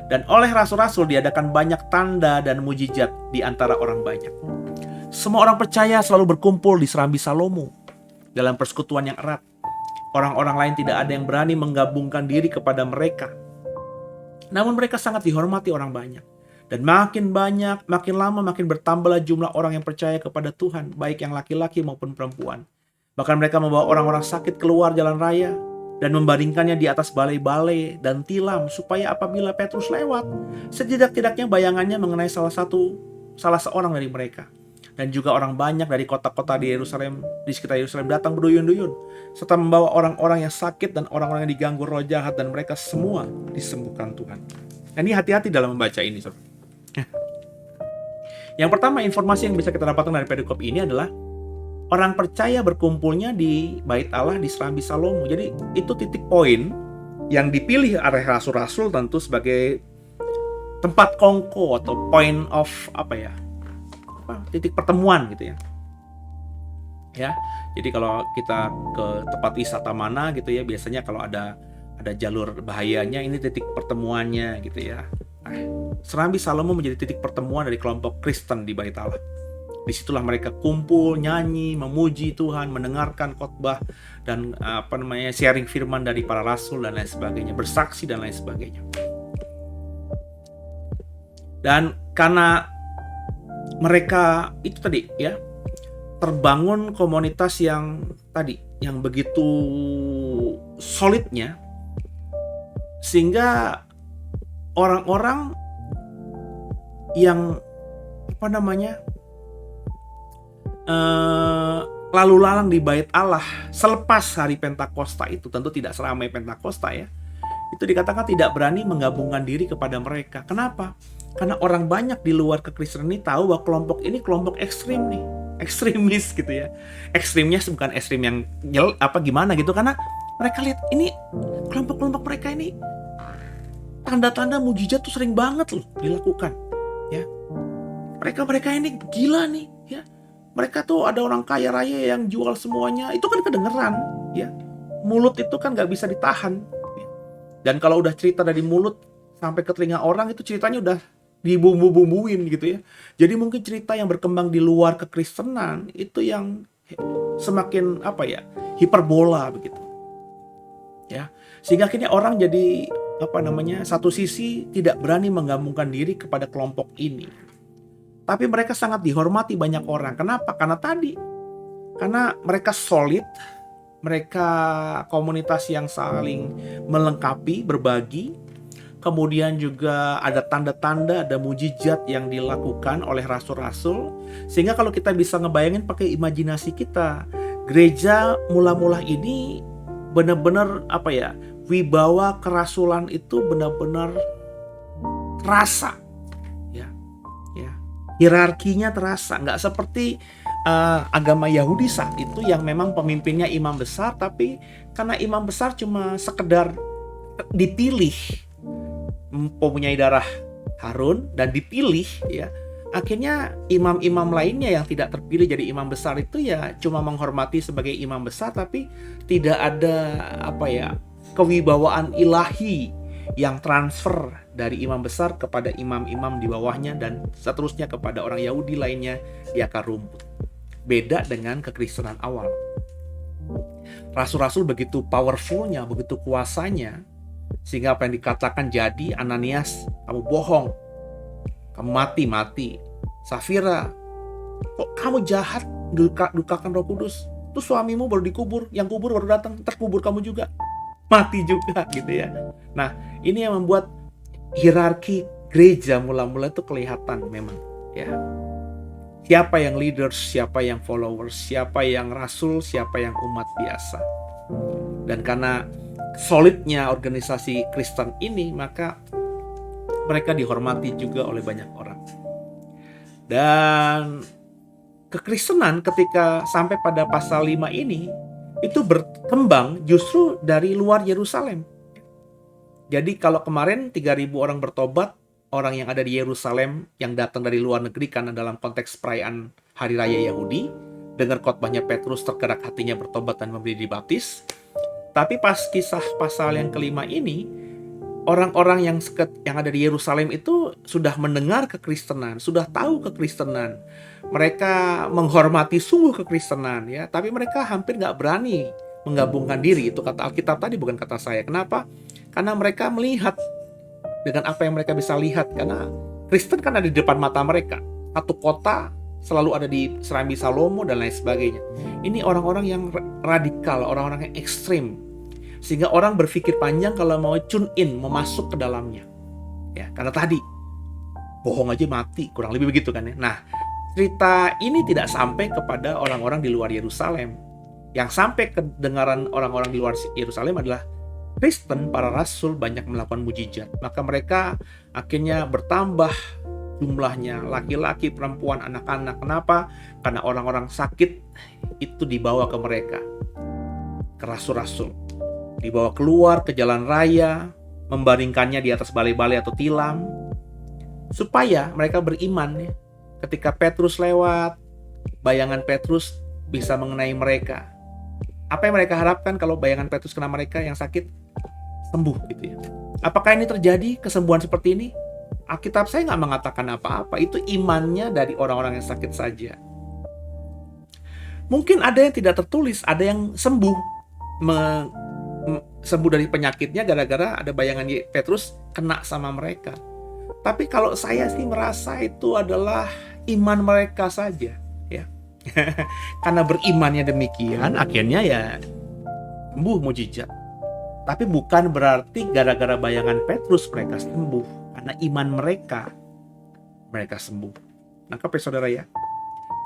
Dan oleh rasul-rasul diadakan banyak tanda dan mujizat di antara orang banyak. Semua orang percaya selalu berkumpul di serambi Salomo dalam persekutuan yang erat. Orang-orang lain tidak ada yang berani menggabungkan diri kepada mereka. Namun mereka sangat dihormati orang banyak. Dan makin banyak, makin lama makin bertambahlah jumlah orang yang percaya kepada Tuhan, baik yang laki-laki maupun perempuan. Bahkan mereka membawa orang-orang sakit keluar jalan raya dan membaringkannya di atas balai-balai dan tilam supaya apabila Petrus lewat, setidak-tidaknya bayangannya mengenai salah seorang dari mereka. Dan juga orang banyak dari kota-kota di sekitar Yerusalem datang berduyun-duyun serta membawa orang-orang yang sakit dan orang-orang yang diganggu roh jahat, dan mereka semua disembuhkan Tuhan. Nah, ini hati-hati dalam membaca ini, saudara. Yang pertama, informasi yang bisa kita dapatkan dari perikop ini adalah orang percaya berkumpulnya di Bait Allah di serambi Salomo. Jadi itu titik poin yang dipilih oleh rasul-rasul tentu sebagai tempat kongko atau point of titik pertemuan gitu ya. Ya. Jadi kalau kita ke tempat wisata mana gitu ya, biasanya kalau ada jalur bahayanya, ini titik pertemuannya gitu ya. Serambi Salomo menjadi titik pertemuan dari kelompok Kristen di Bait Allah. Disitulah mereka kumpul, nyanyi, memuji Tuhan, mendengarkan khotbah dan sharing firman dari para rasul dan lain sebagainya, bersaksi dan lain sebagainya. Dan karena mereka itu tadi ya, terbangun komunitas yang begitu solidnya, sehingga orang-orang yang lalu lalang di Bait Allah selepas hari Pentakosta itu, tentu tidak seramai Pentakosta ya, itu dikatakan tidak berani menggabungkan diri kepada mereka. Kenapa? Karena orang banyak di luar kekristenan ini tahu bahwa kelompok ini kelompok ekstrim nih, ekstremis gitu ya. Ekstrimnya bukan ekstrim yang gimana gitu, karena mereka lihat ini kelompok-kelompok mereka ini tanda-tanda mujizat tuh sering banget loh dilakukan ya. Mereka ini gila nih ya. Mereka tuh ada orang kaya raya yang jual semuanya, itu kan kedengeran ya. Mulut itu kan gak bisa ditahan ya. Dan kalau udah cerita dari mulut sampai ke telinga orang, itu ceritanya udah dibumbu-bumbuin gitu ya. Jadi mungkin cerita yang berkembang di luar kekristenan itu yang semakin hiperbola begitu ya. Sehingga akhirnya orang jadi satu sisi tidak berani menggabungkan diri kepada kelompok ini. Tapi mereka sangat dihormati banyak orang. Kenapa? Karena mereka solid, mereka komunitas yang saling melengkapi, berbagi. Kemudian juga ada tanda-tanda, ada mujizat yang dilakukan oleh rasul-rasul. Sehingga kalau kita bisa ngebayangin pakai imajinasi kita, gereja mula-mula ini benar-benar wibawa kerasulan itu benar-benar terasa. hierarkinya terasa, nggak seperti agama Yahudi saat itu yang memang pemimpinnya imam besar, tapi karena imam besar cuma sekedar dipilih, mempunyai darah Harun dan dipilih, ya akhirnya imam-imam lainnya yang tidak terpilih jadi imam besar itu ya cuma menghormati sebagai imam besar, tapi tidak ada kewibawaan ilahi yang transfer dari imam besar kepada imam-imam di bawahnya dan seterusnya kepada orang Yahudi lainnya di akar rumput. Beda dengan kekristenan awal. Rasul-rasul begitu powerfulnya, begitu kuasanya, sehingga apa yang dikatakan jadi, Ananias, kamu bohong, kamu mati. Safira, kok kamu jahat, dukakan Roh Kudus. Terus suamimu baru dikubur, yang kubur baru datang, terkubur kamu juga, mati juga gitu ya. Nah, ini yang membuat hierarki gereja mula-mula itu kelihatan memang ya. Siapa yang leaders, siapa yang followers, siapa yang rasul, siapa yang umat biasa. Dan karena solidnya organisasi Kristen ini, maka mereka dihormati juga oleh banyak orang. Dan kekristenan ketika sampai pada pasal 5 ini, itu berkembang justru dari luar Yerusalem. Jadi kalau kemarin 3.000 orang bertobat, orang yang ada di Yerusalem yang datang dari luar negeri karena dalam konteks perayaan Hari Raya Yahudi, dengar khotbahnya Petrus tergerak hatinya bertobat dan memberi dibaptis. Tapi pas kisah pasal yang kelima ini, orang-orang yang ada di Yerusalem itu sudah mendengar kekristenan, sudah tahu kekristenan. Mereka menghormati sungguh kekristenan ya, tapi mereka hampir nggak berani menggabungkan diri. Itu kata Alkitab tadi, bukan kata saya. Kenapa? Karena mereka melihat dengan apa yang mereka bisa lihat, karena Kristen kan ada di depan mata mereka. Satu kota selalu ada di Serambi Salomo dan lain sebagainya. Ini orang-orang yang radikal, orang-orang yang ekstrim, sehingga orang berpikir panjang kalau mau tune in, mau masuk ke dalamnya. Ya, karena tadi bohong aja mati, kurang lebih begitu kan ya. Nah, cerita ini tidak sampai kepada orang-orang di luar Yerusalem. Yang sampai kedengaran orang-orang di luar Yerusalem adalah Kristen, para rasul banyak melakukan mujizat. Maka mereka akhirnya bertambah jumlahnya, laki-laki, perempuan, anak-anak. Kenapa? Karena orang-orang sakit itu dibawa ke mereka, ke rasul-rasul. Dibawa keluar ke jalan raya, membaringkannya di atas balai-balai atau tilam, supaya mereka beriman ya. Ketika Petrus lewat, bayangan Petrus bisa mengenai mereka. Apa yang mereka harapkan kalau bayangan Petrus kena mereka yang sakit? Sembuh gitu ya. Apakah ini terjadi, kesembuhan seperti ini? Alkitab saya nggak mengatakan apa-apa. Itu imannya dari orang-orang yang sakit saja. Mungkin ada yang tidak tertulis, ada yang sembuh. Sembuh dari penyakitnya gara-gara ada bayangan Petrus kena sama mereka. Tapi kalau saya sih merasa itu adalah iman mereka saja ya. Karena berimannya demikian, akhirnya ya sembuh mujizat. Tapi bukan berarti gara-gara bayangan Petrus mereka sembuh. Karena iman mereka sembuh. Nangkep ya saudara ya?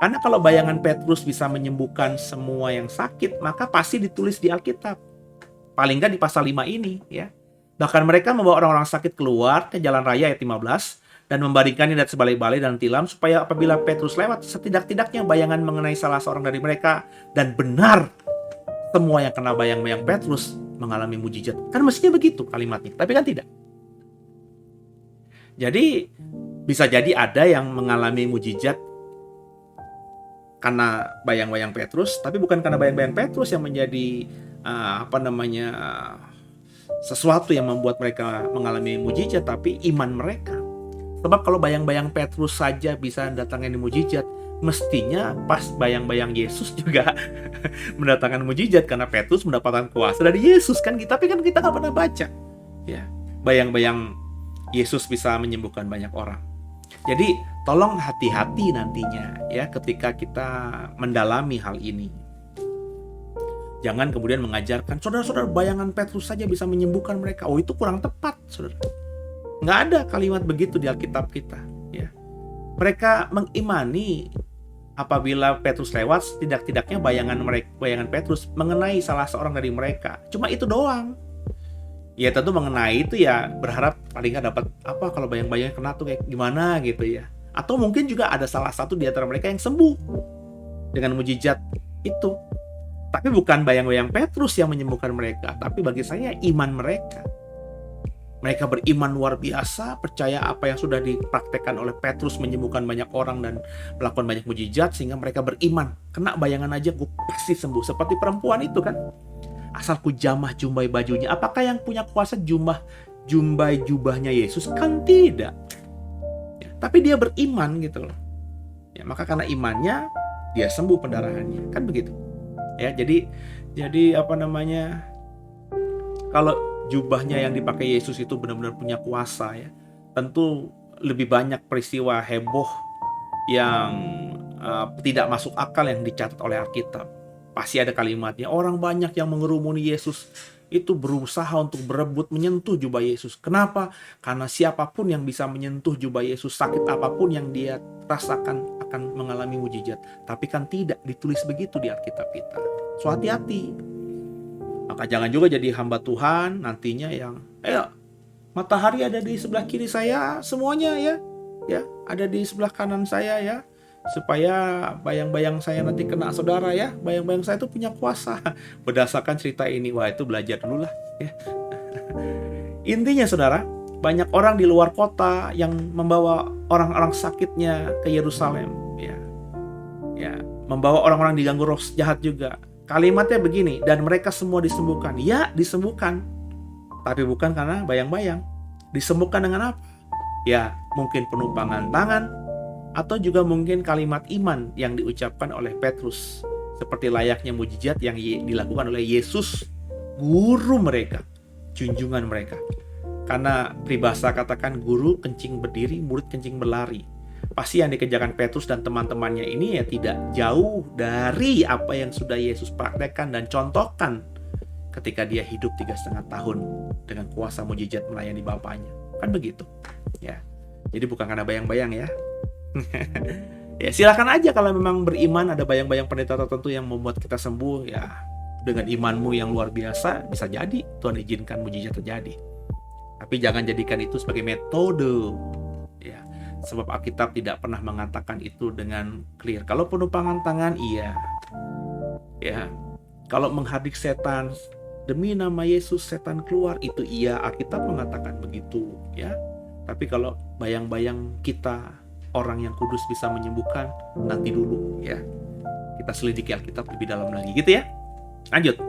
Karena kalau bayangan Petrus bisa menyembuhkan semua yang sakit, maka pasti ditulis di Alkitab. Paling nggak di pasal 5 ini ya. Bahkan mereka membawa orang-orang sakit keluar ke jalan raya ayat 15 dan membaringkannya di atas balai-balai dan tilam, supaya apabila Petrus lewat, setidak-tidaknya bayangan mengenai salah seorang dari mereka, dan benar semua yang kena bayang-bayang Petrus mengalami mujizat. Kan mestinya begitu kalimatnya, tapi kan tidak. Jadi bisa jadi ada yang mengalami mujizat karena bayang-bayang Petrus, tapi bukan karena bayang-bayang Petrus yang menjadi sesuatu yang membuat mereka mengalami mujizat, tapi iman mereka. Sebab kalau bayang-bayang Petrus saja bisa datangin mujizat, mestinya pas bayang-bayang Yesus juga mendatangkan mujizat, karena Petrus mendapatkan kuasa dari Yesus kan. Tapi kan kita nggak pernah baca ya bayang-bayang Yesus bisa menyembuhkan banyak orang. Jadi tolong hati-hati nantinya ya ketika kita mendalami hal ini. Jangan kemudian mengajarkan, saudara-saudara bayangan Petrus saja bisa menyembuhkan mereka. Oh, itu kurang tepat, saudara. Nggak ada kalimat begitu di Alkitab kita. Ya. Mereka mengimani apabila Petrus lewat, tidak-tidaknya bayangan Petrus mengenai salah seorang dari mereka. Cuma itu doang. Ya tentu mengenai itu ya berharap paling nggak dapat apa kalau bayang-bayangnya kena tuh kayak gimana gitu ya. Atau mungkin juga ada salah satu di antara mereka yang sembuh dengan mujizat itu. Tapi bukan bayang-bayang Petrus yang menyembuhkan mereka, tapi bagi saya iman mereka. Mereka beriman luar biasa, percaya apa yang sudah dipraktekkan oleh Petrus menyembuhkan banyak orang dan melakukan banyak mujizat, sehingga mereka beriman. Kena bayangan aja, gue pasti sembuh. Seperti perempuan itu kan, asal ku jamah jumbai bajunya. Apakah yang punya kuasa jumbai jubahnya Yesus? Kan tidak. Ya, tapi dia beriman gitu loh. Ya, maka karena imannya, dia sembuh pendarahannya. Kan begitu. Ya, jadi kalau jubahnya yang dipakai Yesus itu benar-benar punya kuasa ya, tentu lebih banyak peristiwa heboh yang tidak masuk akal yang dicatat oleh Alkitab. Pasti ada kalimatnya, orang banyak yang mengerumuni Yesus itu berusaha untuk berebut menyentuh jubah Yesus. Kenapa? Karena siapapun yang bisa menyentuh jubah Yesus, sakit apapun yang dia rasakan akan mengalami mujizat. Tapi kan tidak ditulis begitu di Alkitab kita. So hati-hati. Maka jangan juga jadi hamba Tuhan nantinya yang matahari ada di sebelah kiri saya semuanya ya ada di sebelah kanan saya ya, supaya bayang-bayang saya nanti kena saudara ya, bayang-bayang saya itu punya kuasa. Berdasarkan cerita ini, wah itu belajar dulu lah ya. Intinya saudara, banyak orang di luar kota yang membawa orang-orang sakitnya ke Yerusalem ya, membawa orang-orang diganggu roh jahat juga. Kalimatnya begini, dan mereka semua disembuhkan. Ya, disembuhkan. Tapi bukan karena bayang-bayang. Disembuhkan dengan apa? Ya, mungkin penumpangan tangan, atau juga mungkin kalimat iman yang diucapkan oleh Petrus. Seperti layaknya mujizat yang dilakukan oleh Yesus, guru mereka, junjungan mereka. Karena peribahasa katakan guru kencing berdiri, murid kencing berlari. Pasti yang dikerjakan Petrus dan teman-temannya ini ya tidak jauh dari apa yang sudah Yesus praktekkan dan contohkan ketika dia hidup 3,5 tahun dengan kuasa mujizat melayani Bapaknya. Kan begitu ya. Jadi bukan karena bayang-bayang ya. Ya silakan aja kalau memang beriman ada bayang-bayang pendeta tertentu yang membuat kita sembuh ya. Dengan imanmu yang luar biasa bisa jadi Tuhan izinkan mujizat terjadi. Tapi jangan jadikan itu sebagai metode ya. Sebab Alkitab tidak pernah mengatakan itu dengan clear. Kalau penumpangan tangan iya. Ya. Kalau menghardik setan demi nama Yesus setan keluar itu iya, Alkitab mengatakan begitu ya. Tapi kalau bayang-bayang kita orang yang kudus bisa menyembuhkan, nanti dulu ya. Kita selidiki Alkitab lebih dalam lagi gitu ya. Lanjut.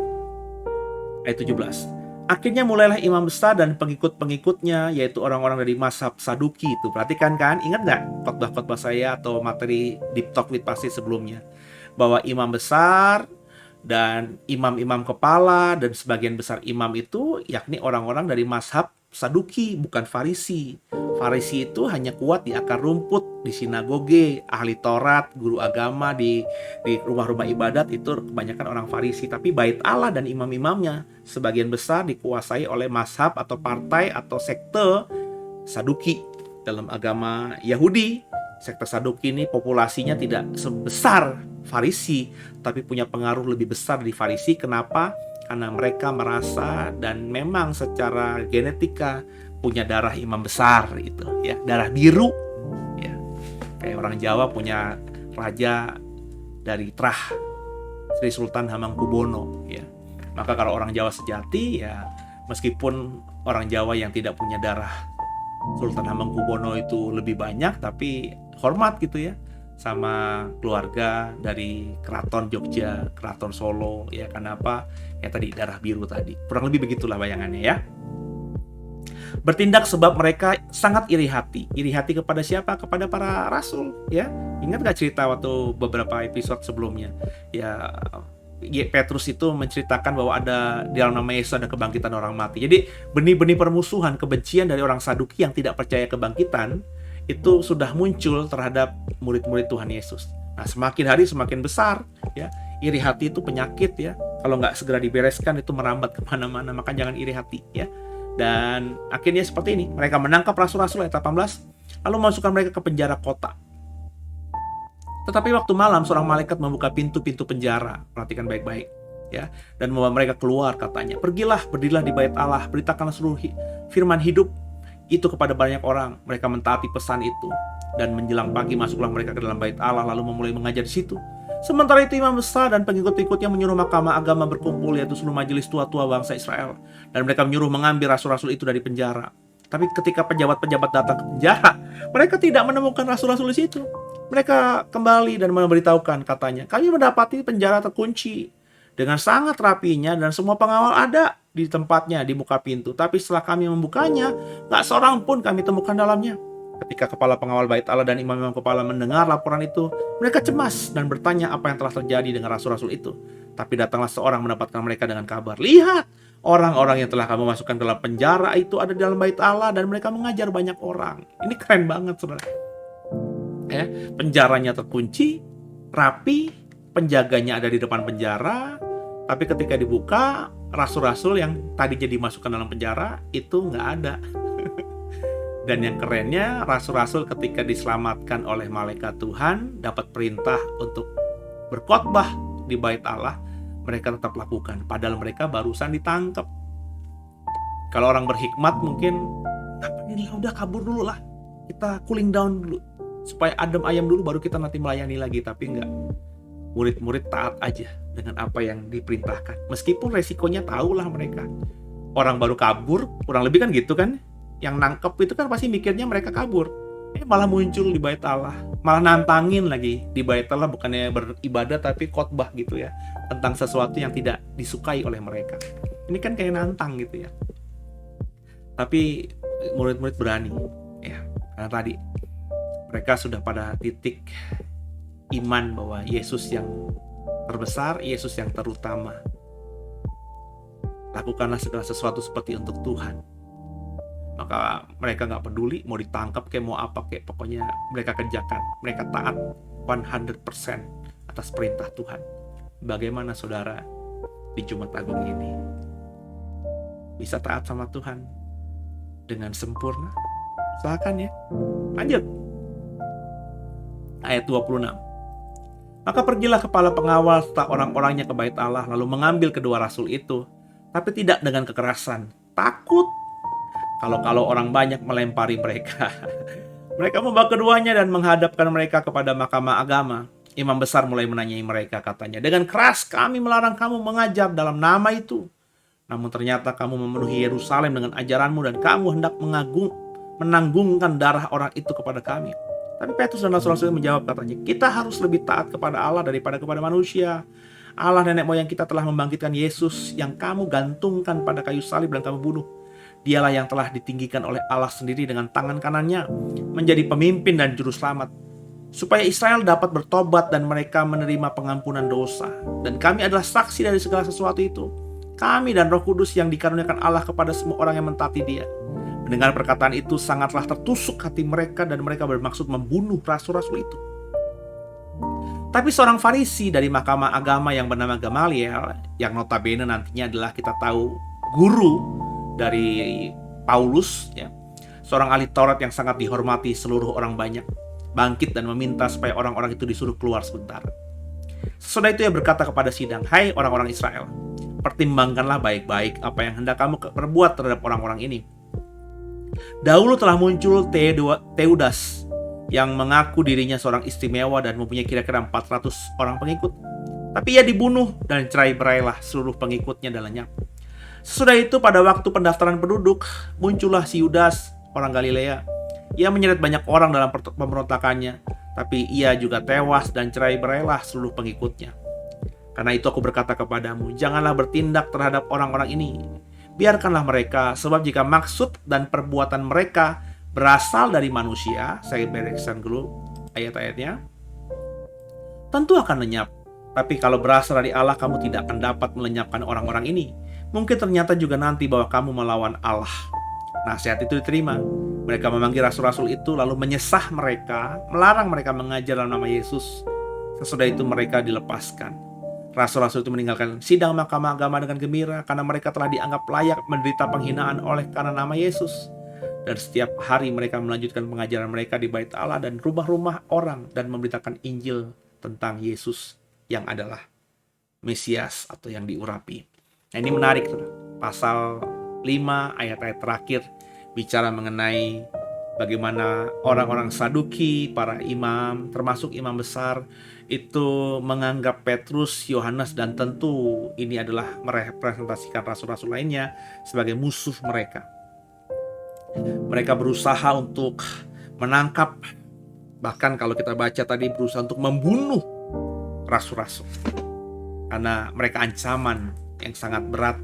Ayat 17. Akhirnya mulailah imam besar dan pengikut-pengikutnya, yaitu orang-orang dari mazhab Saduki itu. Perhatikan kan, ingat nggak khotbah-khotbah saya atau materi Deep Talk with Pastor sebelumnya? Bahwa imam besar dan imam-imam kepala dan sebagian besar imam itu, yakni orang-orang dari mazhab Saduki, bukan Farisi. Farisi itu hanya kuat di akar rumput, di sinagoge, ahli Taurat, guru agama di rumah-rumah ibadat itu kebanyakan orang Farisi. Tapi bait Allah dan imam-imamnya sebagian besar dikuasai oleh mazhab atau partai atau sekte Saduki. Dalam agama Yahudi, sekte Saduki ini populasinya tidak sebesar Farisi, tapi punya pengaruh lebih besar di Farisi. Kenapa? Karena mereka merasa dan memang secara genetika punya darah imam besar itu ya, darah biru ya. Kayak orang Jawa punya raja dari Trah, Sri Sultan Hamengkubuwono ya. Maka kalau orang Jawa sejati ya, meskipun orang Jawa yang tidak punya darah Sultan Hamengkubuwono itu lebih banyak, tapi hormat gitu ya sama keluarga dari Keraton Jogja, Keraton Solo ya. Kenapa? Ya tadi darah biru tadi. Kurang lebih begitulah bayangannya ya. Bertindak sebab mereka sangat iri hati. Iri hati kepada siapa? Kepada para rasul ya. Ingat gak cerita waktu beberapa episode sebelumnya? Ya Petrus itu menceritakan bahwa ada di dalam nama Yesus ada kebangkitan orang mati. Jadi benih-benih permusuhan, kebencian dari orang Saduki yang tidak percaya kebangkitan itu sudah muncul terhadap murid-murid Tuhan Yesus. Nah, semakin hari semakin besar ya. Iri hati itu penyakit ya. Kalau nggak segera dibereskan itu merambat kemana-mana. Maka jangan iri hati ya. Dan akhirnya seperti ini. Mereka menangkap rasul-rasul ayat 18. Lalu memasukkan mereka ke penjara kota. Tetapi waktu malam seorang malaikat membuka pintu-pintu penjara. Perhatikan baik-baik ya. Dan membawa mereka keluar katanya. Pergilah, berdirilah di bait Allah. Beritakanlah seluruh firman hidup itu kepada banyak orang. Mereka mentaati pesan itu. Dan menjelang pagi masuklah mereka ke dalam bait Allah lalu memulai mengajar di situ. Sementara itu imam besar dan pengikut-pengikutnya menyuruh mahkamah agama berkumpul, yaitu seluruh majelis tua-tua bangsa Israel. Dan mereka menyuruh mengambil rasul-rasul itu dari penjara. Tapi ketika pejabat-pejabat datang ke penjara, mereka tidak menemukan rasul-rasul di situ. Mereka kembali dan memberitahukan, katanya, kami mendapati penjara terkunci dengan sangat rapinya dan semua pengawal ada di tempatnya di muka pintu. Tapi setelah kami membukanya, gak seorang pun kami temukan dalamnya. Ketika kepala pengawal bait Allah dan imam-imam kepala mendengar laporan itu, mereka cemas dan bertanya apa yang telah terjadi dengan rasul-rasul itu. Tapi datanglah seorang mendapatkan mereka dengan kabar, lihat, orang-orang yang telah kamu masukkan ke dalam penjara itu ada di dalam bait Allah dan mereka mengajar banyak orang. Ini keren banget, saudara. Ya, penjaranya terkunci, rapi, penjaganya ada di depan penjara, tapi ketika dibuka, rasul-rasul yang tadinya dimasukkan dalam penjara itu nggak ada. Dan yang kerennya, rasul-rasul ketika diselamatkan oleh malaikat Tuhan, dapat perintah untuk berkhotbah di bait Allah, mereka tetap lakukan, padahal mereka barusan ditangkap. Kalau orang berhikmat mungkin, ngapain lah, udah kabur dulu lah, kita cooling down dulu, supaya adem ayam dulu baru kita nanti melayani lagi. Tapi enggak, murid-murid taat aja dengan apa yang diperintahkan, meskipun resikonya tahulah mereka. Orang baru kabur, kurang lebih kan gitu kan. Yang nangkep itu kan pasti mikirnya mereka kabur. Malah muncul di bait Allah, malah nantangin lagi di bait Allah, bukannya beribadah tapi khotbah gitu ya, tentang sesuatu yang tidak disukai oleh mereka. Ini kan kayak nantang gitu ya. Tapi murid-murid berani ya, karena tadi mereka sudah pada titik iman bahwa Yesus yang terbesar, Yesus yang terutama. Lakukanlah segala sesuatu seperti untuk Tuhan. Maka mereka nggak peduli mau ditangkap kayak mau apa kayak, pokoknya mereka kerjakan. Mereka taat 100% atas perintah Tuhan. Bagaimana saudara di Jumat Agung ini? Bisa taat sama Tuhan dengan sempurna? Silakan ya. Lanjut. Ayat 26. Maka pergilah kepala pengawal serta orang-orangnya ke bait Allah lalu mengambil kedua rasul itu, tapi tidak dengan kekerasan. Takut kalau orang banyak melempari mereka. Mereka membawa keduanya dan menghadapkan mereka kepada mahkamah agama. Imam besar mulai menanyai mereka, katanya, dengan keras kami melarang kamu mengajar dalam nama itu. Namun ternyata kamu memenuhi Yerusalem dengan ajaranmu dan kamu hendak menanggungkan darah orang itu kepada kami. Tapi Petrus dan rasul-rasul menjawab, katanya, kita harus lebih taat kepada Allah daripada kepada manusia. Allah nenek moyang kita telah membangkitkan Yesus yang kamu gantungkan pada kayu salib dan kamu bunuh. Dialah yang telah ditinggikan oleh Allah sendiri dengan tangan kanannya menjadi pemimpin dan juru selamat, supaya Israel dapat bertobat dan mereka menerima pengampunan dosa. Dan kami adalah saksi dari segala sesuatu itu, kami dan Roh Kudus yang dikaruniakan Allah kepada semua orang yang mentaati Dia. Mendengar perkataan itu sangatlah tertusuk hati mereka dan mereka bermaksud membunuh rasul-rasul itu. Tapi seorang Farisi dari mahkamah agama yang bernama Gamaliel, yang notabene nantinya adalah kita tahu guru dari Paulus ya, seorang ahli Taurat yang sangat dihormati seluruh orang banyak, bangkit dan meminta supaya orang-orang itu disuruh keluar sebentar. Sesudah itu ia berkata kepada sidang, hai orang-orang Israel, pertimbangkanlah baik-baik apa yang hendak kamu perbuat terhadap orang-orang ini. Dahulu telah muncul Teudas yang mengaku dirinya seorang istimewa dan mempunyai kira-kira 400 orang pengikut. Tapi ia dibunuh dan cerai-berailah seluruh pengikutnya dan lenyap. Sesudah itu pada waktu pendaftaran penduduk, muncullah si Yudas, orang Galilea. Ia menyeret banyak orang dalam pemberontakannya, tapi ia juga tewas dan cerai-berailah seluruh pengikutnya. Karena itu aku berkata kepadamu, janganlah bertindak terhadap orang-orang ini. Biarkanlah mereka, sebab jika maksud dan perbuatan mereka berasal dari manusia, saya bereskan dulu ayat-ayatnya, tentu akan lenyap. Tapi kalau berasal dari Allah, kamu tidak akan dapat melenyapkan orang-orang ini. Mungkin ternyata juga nanti bahwa kamu melawan Allah. Nasihat itu diterima. Mereka memanggil rasul-rasul itu lalu menyesah mereka, melarang mereka mengajar dalam nama Yesus. Sesudah itu mereka dilepaskan. Rasul-rasul itu meninggalkan sidang mahkamah agama dengan gembira karena mereka telah dianggap layak menderita penghinaan oleh karena nama Yesus. Dan setiap hari mereka melanjutkan pengajaran mereka di bait Allah dan rumah-rumah orang dan memberitakan Injil tentang Yesus yang adalah Mesias atau yang diurapi. Nah, ini menarik, pasal 5 ayat-ayat terakhir bicara mengenai bagaimana orang-orang Saduki, para imam, termasuk imam besar, itu menganggap Petrus, Yohanes, dan tentu ini adalah merepresentasikan rasul-rasul lainnya sebagai musuh mereka. Mereka berusaha untuk menangkap, bahkan kalau kita baca tadi berusaha untuk membunuh rasul-rasul. Karena mereka ancaman yang sangat berat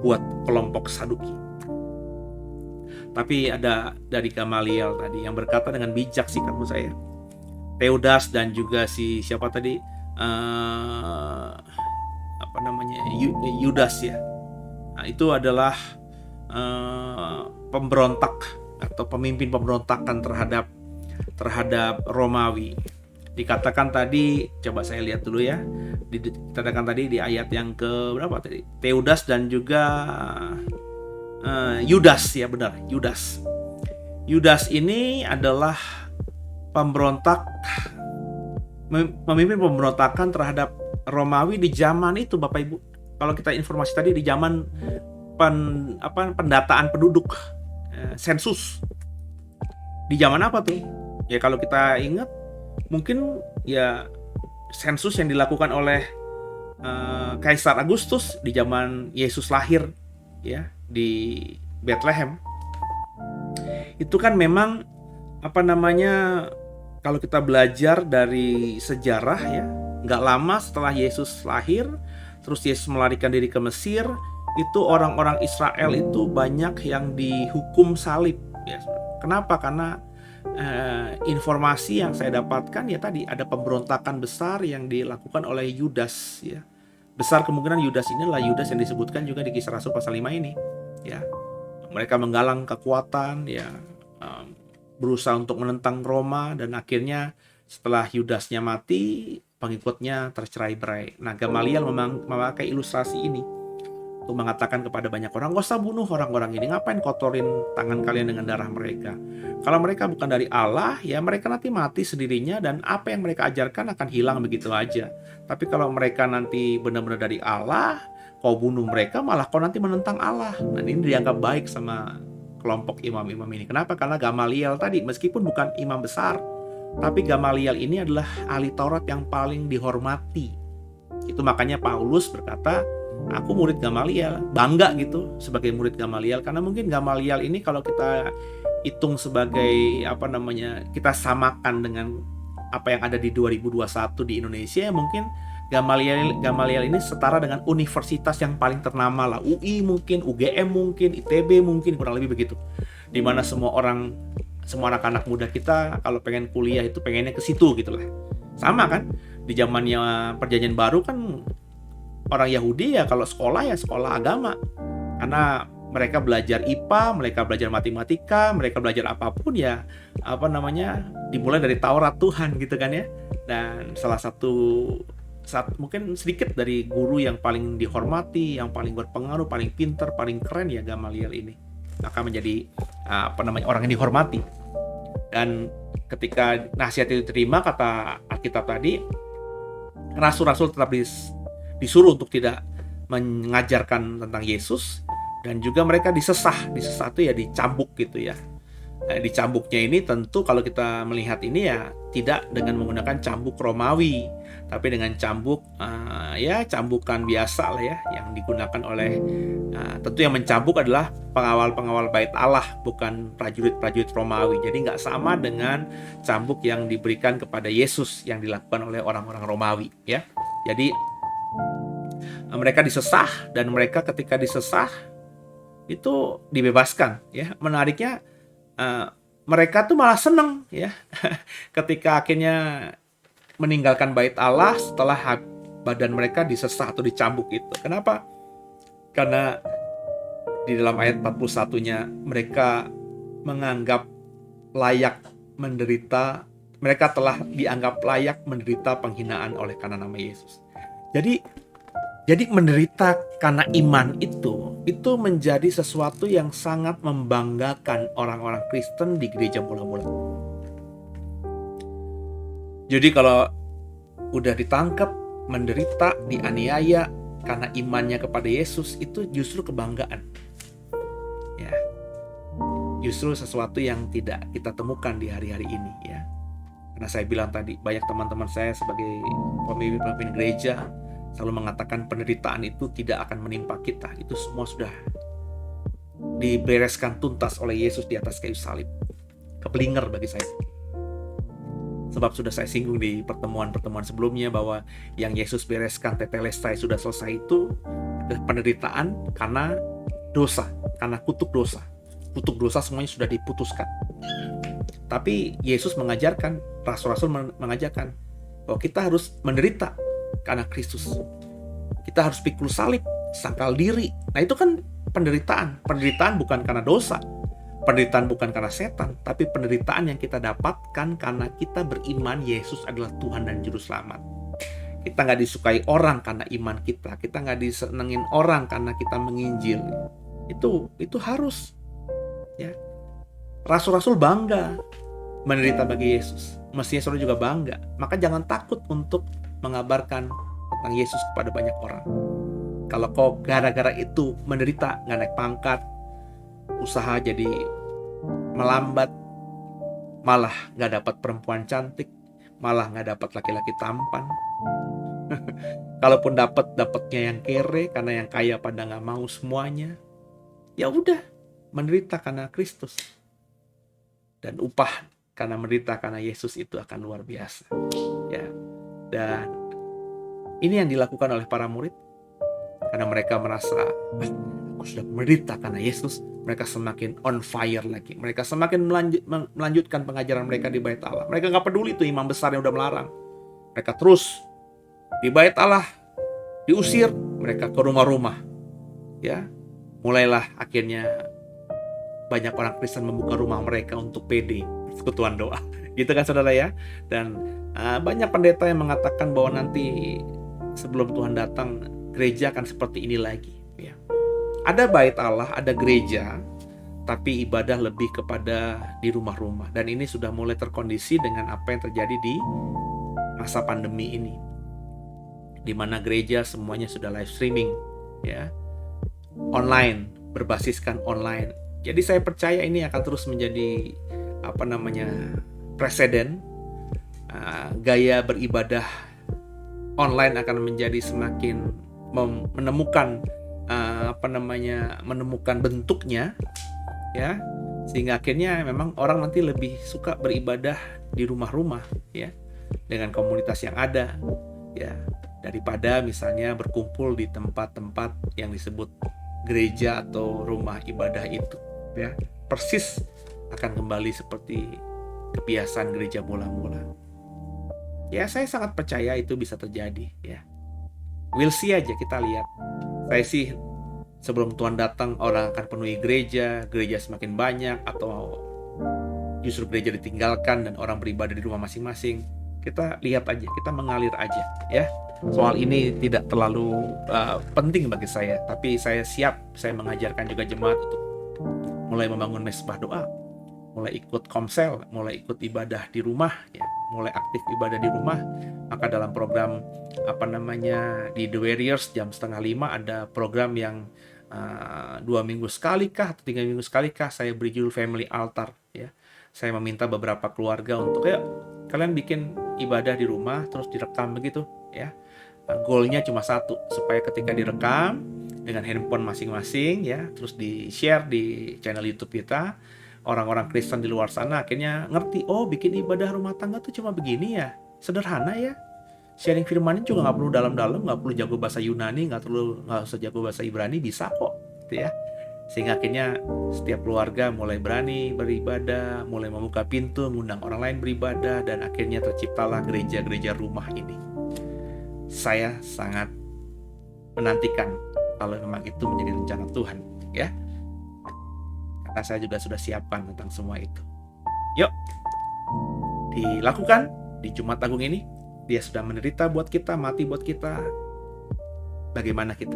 buat kelompok Saduki. Tapi ada dari Gamaliel tadi yang berkata dengan bijak sih menurut saya. Teudas dan juga siapa tadi Yudas ya. Nah, itu adalah pemberontak atau pemimpin pemberontakan terhadap Romawi. Dikatakan tadi, coba saya lihat dulu ya. Dikatakan tadi di ayat yang ke berapa tadi? Teudas dan juga Yudas ya, benar, Yudas. Yudas ini adalah pemimpin pemberontakan terhadap Romawi di zaman itu, Bapak Ibu. Kalau kita informasi tadi di zaman pendataan penduduk, sensus. Di zaman apa tuh? Ya kalau kita ingat mungkin ya sensus yang dilakukan oleh Kaisar Agustus di zaman Yesus lahir ya di Bethlehem. Itu kan memang kalau kita belajar dari sejarah ya, nggak lama setelah Yesus lahir, terus Yesus melarikan diri ke Mesir, itu orang-orang Israel itu banyak yang dihukum salib ya. Kenapa? Karena informasi yang saya dapatkan ya tadi ada pemberontakan besar yang dilakukan oleh Yudas ya. Besar kemungkinan Yudas inilah Yudas yang disebutkan juga di Kisah Rasul pasal 5 ini ya. Mereka menggalang kekuatan ya, berusaha untuk menentang Roma, dan akhirnya setelah Yudasnya mati, pengikutnya tercerai-berai. Nah, Gamaliel memakai ilustrasi ini untuk mengatakan kepada banyak orang, gak usah bunuh orang-orang ini, ngapain kotorin tangan kalian dengan darah mereka. Kalau mereka bukan dari Allah, ya mereka nanti mati sendirinya, dan apa yang mereka ajarkan akan hilang begitu aja. Tapi kalau mereka nanti benar-benar dari Allah, kau bunuh mereka, malah kau nanti menentang Allah. Nah, ini dianggap baik sama kelompok imam-imam ini. Kenapa? Karena Gamaliel tadi, meskipun bukan imam besar, tapi Gamaliel ini adalah ahli Taurat yang paling dihormati. Itu makanya Paulus berkata, aku murid Gamaliel, bangga gitu sebagai murid Gamaliel, karena mungkin Gamaliel ini kalau kita hitung sebagai kita samakan dengan apa yang ada di 2021 di Indonesia, ya mungkin Gamaliel ini setara dengan universitas yang paling ternama lah. UI mungkin, UGM mungkin, ITB mungkin, kurang lebih begitu. Dimana semua anak-anak muda kita kalau pengen kuliah itu pengennya ke situ gitu lah. Sama kan? Di zamannya Perjanjian Baru kan orang Yahudi ya kalau sekolah ya sekolah agama. Karena mereka belajar IPA, mereka belajar matematika, mereka belajar apapun ya dimulai dari Taurat Tuhan gitu kan ya. Dan salah satu mungkin sedikit dari guru yang paling dihormati, yang paling berpengaruh, paling pintar, paling keren ya Gamaliel ini. Maka menjadi orang yang dihormati. Dan ketika nasihat itu diterima, kata Alkitab tadi, rasul-rasul tetap disuruh untuk tidak mengajarkan tentang Yesus, dan juga mereka disesah itu ya dicambuk gitu ya. Nah, dicambuknya ini tentu kalau kita melihat ini ya tidak dengan menggunakan cambuk Romawi, tapi dengan cambuk cambukan biasa lah ya, yang digunakan oleh tentu yang mencambuk adalah pengawal-pengawal bait Allah, bukan prajurit-prajurit Romawi. Jadi nggak sama dengan cambuk yang diberikan kepada Yesus yang dilakukan oleh orang-orang Romawi ya. Jadi mereka disesah, dan mereka ketika disesah itu dibebaskan ya. Menariknya mereka tuh malah seneng ya ketika akhirnya meninggalkan bait Allah setelah badan mereka disesah atau dicambuk itu. Kenapa? Karena di dalam ayat 41-nya mereka menganggap layak menderita, mereka telah dianggap layak menderita penghinaan oleh karena nama Yesus. Jadi menderita karena iman itu menjadi sesuatu yang sangat membanggakan orang-orang Kristen di gereja mula-mula. Jadi kalau udah ditangkap, menderita, dianiaya karena imannya kepada Yesus, itu justru kebanggaan. Ya. justru sesuatu yang tidak kita temukan di hari-hari ini ya. Karena saya bilang tadi, banyak teman-teman saya sebagai pemimpin gereja selalu mengatakan penderitaan itu tidak akan menimpa kita. Itu semua sudah dibereskan tuntas oleh Yesus di atas kayu salib. Keblinger bagi saya. Sebab sudah saya singgung di pertemuan-pertemuan sebelumnya bahwa yang Yesus bereskan tetelestai sudah selesai itu adalah penderitaan karena dosa, karena kutuk dosa. Kutuk dosa semuanya sudah diputuskan. Tapi Yesus mengajarkan, rasul-rasul mengajarkan bahwa kita harus menderita karena Kristus. Kita harus pikul salib, sangkal diri. Nah itu kan penderitaan. Penderitaan bukan karena dosa. Penderitaan bukan karena setan, tapi penderitaan yang kita dapatkan karena kita beriman Yesus adalah Tuhan dan Juru Selamat. Kita nggak disukai orang karena iman kita. Kita nggak disenengin orang karena kita menginjil. Itu harus. Ya. Rasul-rasul bangga menderita bagi Yesus. Mestinya saudara juga bangga. Maka jangan takut untuk mengabarkan tentang Yesus kepada banyak orang. Kalau kau gara-gara itu menderita, nggak naik pangkat, usaha jadi melambat, malah nggak dapat perempuan cantik, malah nggak dapat laki-laki tampan. Kalaupun dapatnya yang kere karena yang kaya pada nggak mau semuanya. Ya udah, menderita karena Kristus. Dan upah karena menderita karena Yesus itu akan luar biasa. Ya. Dan ini yang dilakukan oleh para murid karena mereka merasa aku sudah menderita karena Yesus. Mereka semakin on fire lagi. Mereka semakin melanjutkan pengajaran mereka di Bait Allah. Mereka nggak peduli tuh imam besar yang udah melarang. Mereka terus di Bait Allah diusir. Mereka ke rumah-rumah. Ya, mulailah akhirnya banyak orang Kristen membuka rumah mereka untuk PD, persekutuan doa. Gitu kan saudara ya. Dan banyak pendeta yang mengatakan bahwa nanti sebelum Tuhan datang gereja akan seperti ini lagi. Ya. Ada Bait Allah, ada gereja, tapi ibadah lebih kepada di rumah-rumah. Dan ini sudah mulai terkondisi dengan apa yang terjadi di masa pandemi ini, di mana gereja semuanya sudah live streaming, ya, online, berbasiskan online. Jadi saya percaya ini akan terus menjadi preseden. Gaya beribadah online akan menjadi semakin menemukan menemukan bentuknya, ya, sehingga akhirnya memang orang nanti lebih suka beribadah di rumah-rumah, ya, dengan komunitas yang ada, ya, daripada misalnya berkumpul di tempat-tempat yang disebut gereja atau rumah ibadah itu, ya, persis akan kembali seperti kebiasaan gereja mula-mula. Ya, saya sangat percaya itu bisa terjadi, ya. We'll see aja, kita lihat. Saya sih sebelum Tuhan datang orang akan penuhi gereja semakin banyak, atau justru gereja ditinggalkan dan orang beribadah di rumah masing-masing. Kita lihat aja, kita mengalir aja, ya. Soal ini tidak terlalu penting bagi saya, tapi saya mengajarkan juga jemaat untuk mulai membangun mesbah doa, mulai ikut komsel, mulai ikut ibadah di rumah, ya, mulai aktif ibadah di rumah. Maka dalam program di The Warriors jam 4:30 ada program yang 2 minggu sekali kah atau 3 minggu sekali kah saya beri judul Family Altar, ya. Saya meminta beberapa keluarga untuk kalian bikin ibadah di rumah terus direkam begitu, ya. Goalnya cuma satu, supaya ketika direkam dengan handphone masing-masing, ya, terus di-share di channel YouTube kita, orang-orang Kristen di luar sana akhirnya ngerti, oh bikin ibadah rumah tangga tuh cuma begini ya, sederhana ya. Sharing firman juga nggak perlu dalam-dalam, nggak perlu jago bahasa Yunani, nggak usah jago bahasa Ibrani, bisa kok, gitu ya. Sehingga akhirnya setiap keluarga mulai berani beribadah, mulai membuka pintu, mengundang orang lain beribadah, dan akhirnya terciptalah gereja-gereja rumah ini. Saya sangat menantikan kalau memang itu menjadi rencana Tuhan, ya. Karena saya juga sudah siapkan tentang semua itu. Yuk, dilakukan di Jumat Agung ini. Dia sudah menderita buat kita, mati buat kita. Bagaimana kita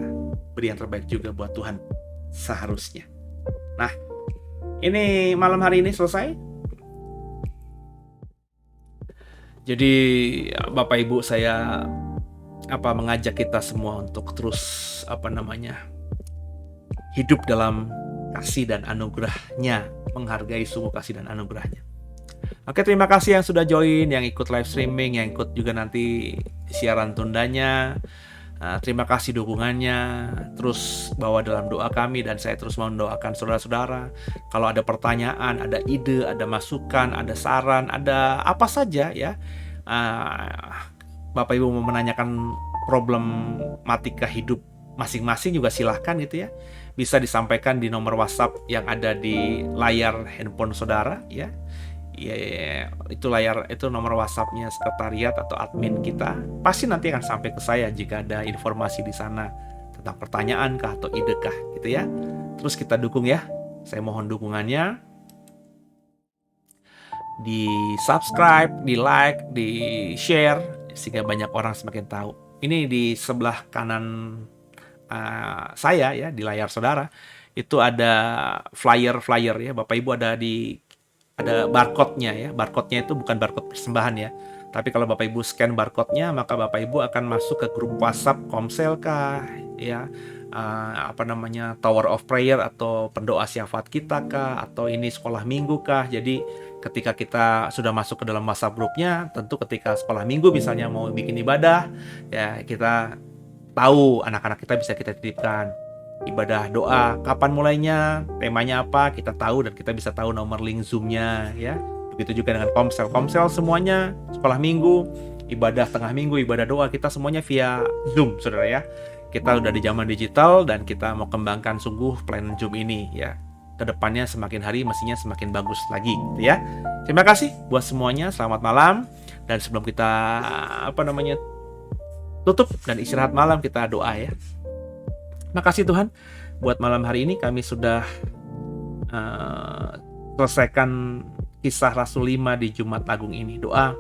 beri yang terbaik juga buat Tuhan seharusnya. Nah, ini malam hari ini selesai. Jadi Bapak Ibu, saya mengajak kita semua untuk terus hidup dalam kasih dan anugerahnya, menghargai sungguh kasih dan anugerahnya. Oke, terima kasih yang sudah join, yang ikut live streaming, yang ikut juga nanti siaran tundanya. Terima kasih dukungannya. Terus bawa dalam doa kami, dan saya terus mendoakan saudara-saudara. Kalau ada pertanyaan, ada ide, ada masukan, ada saran, ada apa saja ya, Bapak Ibu mau menanyakan problematika hidup masing-masing juga silahkan gitu ya. Bisa disampaikan di nomor WhatsApp yang ada di layar handphone saudara ya. Ya, itu nomor WhatsApp-nya sekretariat atau admin kita. Pasti nanti akan sampai ke saya jika ada informasi di sana tentang pertanyaan kah atau ide kah gitu ya. Terus kita dukung ya. Saya mohon dukungannya. Di subscribe, di like, di share sehingga banyak orang semakin tahu. Ini di sebelah kanan saya ya, di layar saudara itu ada flyer ya. Bapak Ibu ada barcode-nya ya. Barcode-nya itu bukan barcode persembahan ya. Tapi kalau Bapak Ibu scan barcode-nya, maka Bapak Ibu akan masuk ke grup WhatsApp Komsel kah ya, Tower of Prayer atau pendoa syafaat kita kah, atau ini sekolah minggu kah. Jadi ketika kita sudah masuk ke dalam WhatsApp grupnya, tentu ketika sekolah minggu misalnya mau bikin ibadah ya, kita tahu anak-anak kita bisa kita titipkan ibadah doa, kapan mulainya, temanya apa, kita tahu, dan kita bisa tahu nomor link Zoom-nya ya. Begitu juga dengan Komsel semuanya, sekolah minggu, ibadah tengah minggu, ibadah doa, kita semuanya via Zoom, saudara ya. Kita udah di zaman digital dan kita mau kembangkan sungguh plan Zoom ini ya. Kedepannya semakin hari mestinya semakin bagus lagi gitu ya. Terima kasih buat semuanya, selamat malam. Dan sebelum kita tutup dan istirahat malam, kita doa ya. Makasih Tuhan, buat malam hari ini kami sudah selesaikan kisah Rasul 5 di Jumat Agung ini. Doa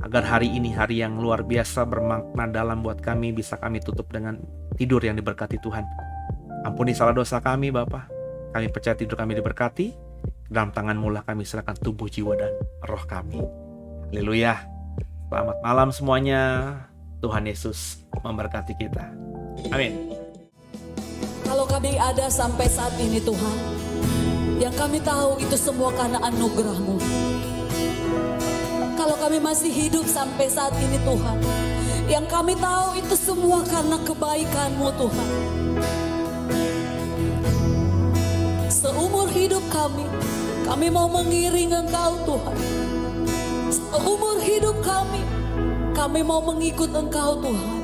agar hari ini hari yang luar biasa bermakna dalam buat kami, bisa kami tutup dengan tidur yang diberkati Tuhan. Ampuni salah dosa kami Bapa. Kami percaya tidur kami diberkati. Dalam tangan-Mu lah kami serahkan tubuh, jiwa, dan roh kami. Haleluya. Selamat malam semuanya. Tuhan Yesus memberkati kita. Amin. Kalau kami ada sampai saat ini Tuhan, yang kami tahu itu semua karena anugerah-Mu. Kalau kami masih hidup sampai saat ini Tuhan, yang kami tahu itu semua karena kebaikan-Mu Tuhan. Seumur hidup kami mau mengiring Engkau Tuhan. Seumur hidup kami mau mengikut Engkau Tuhan.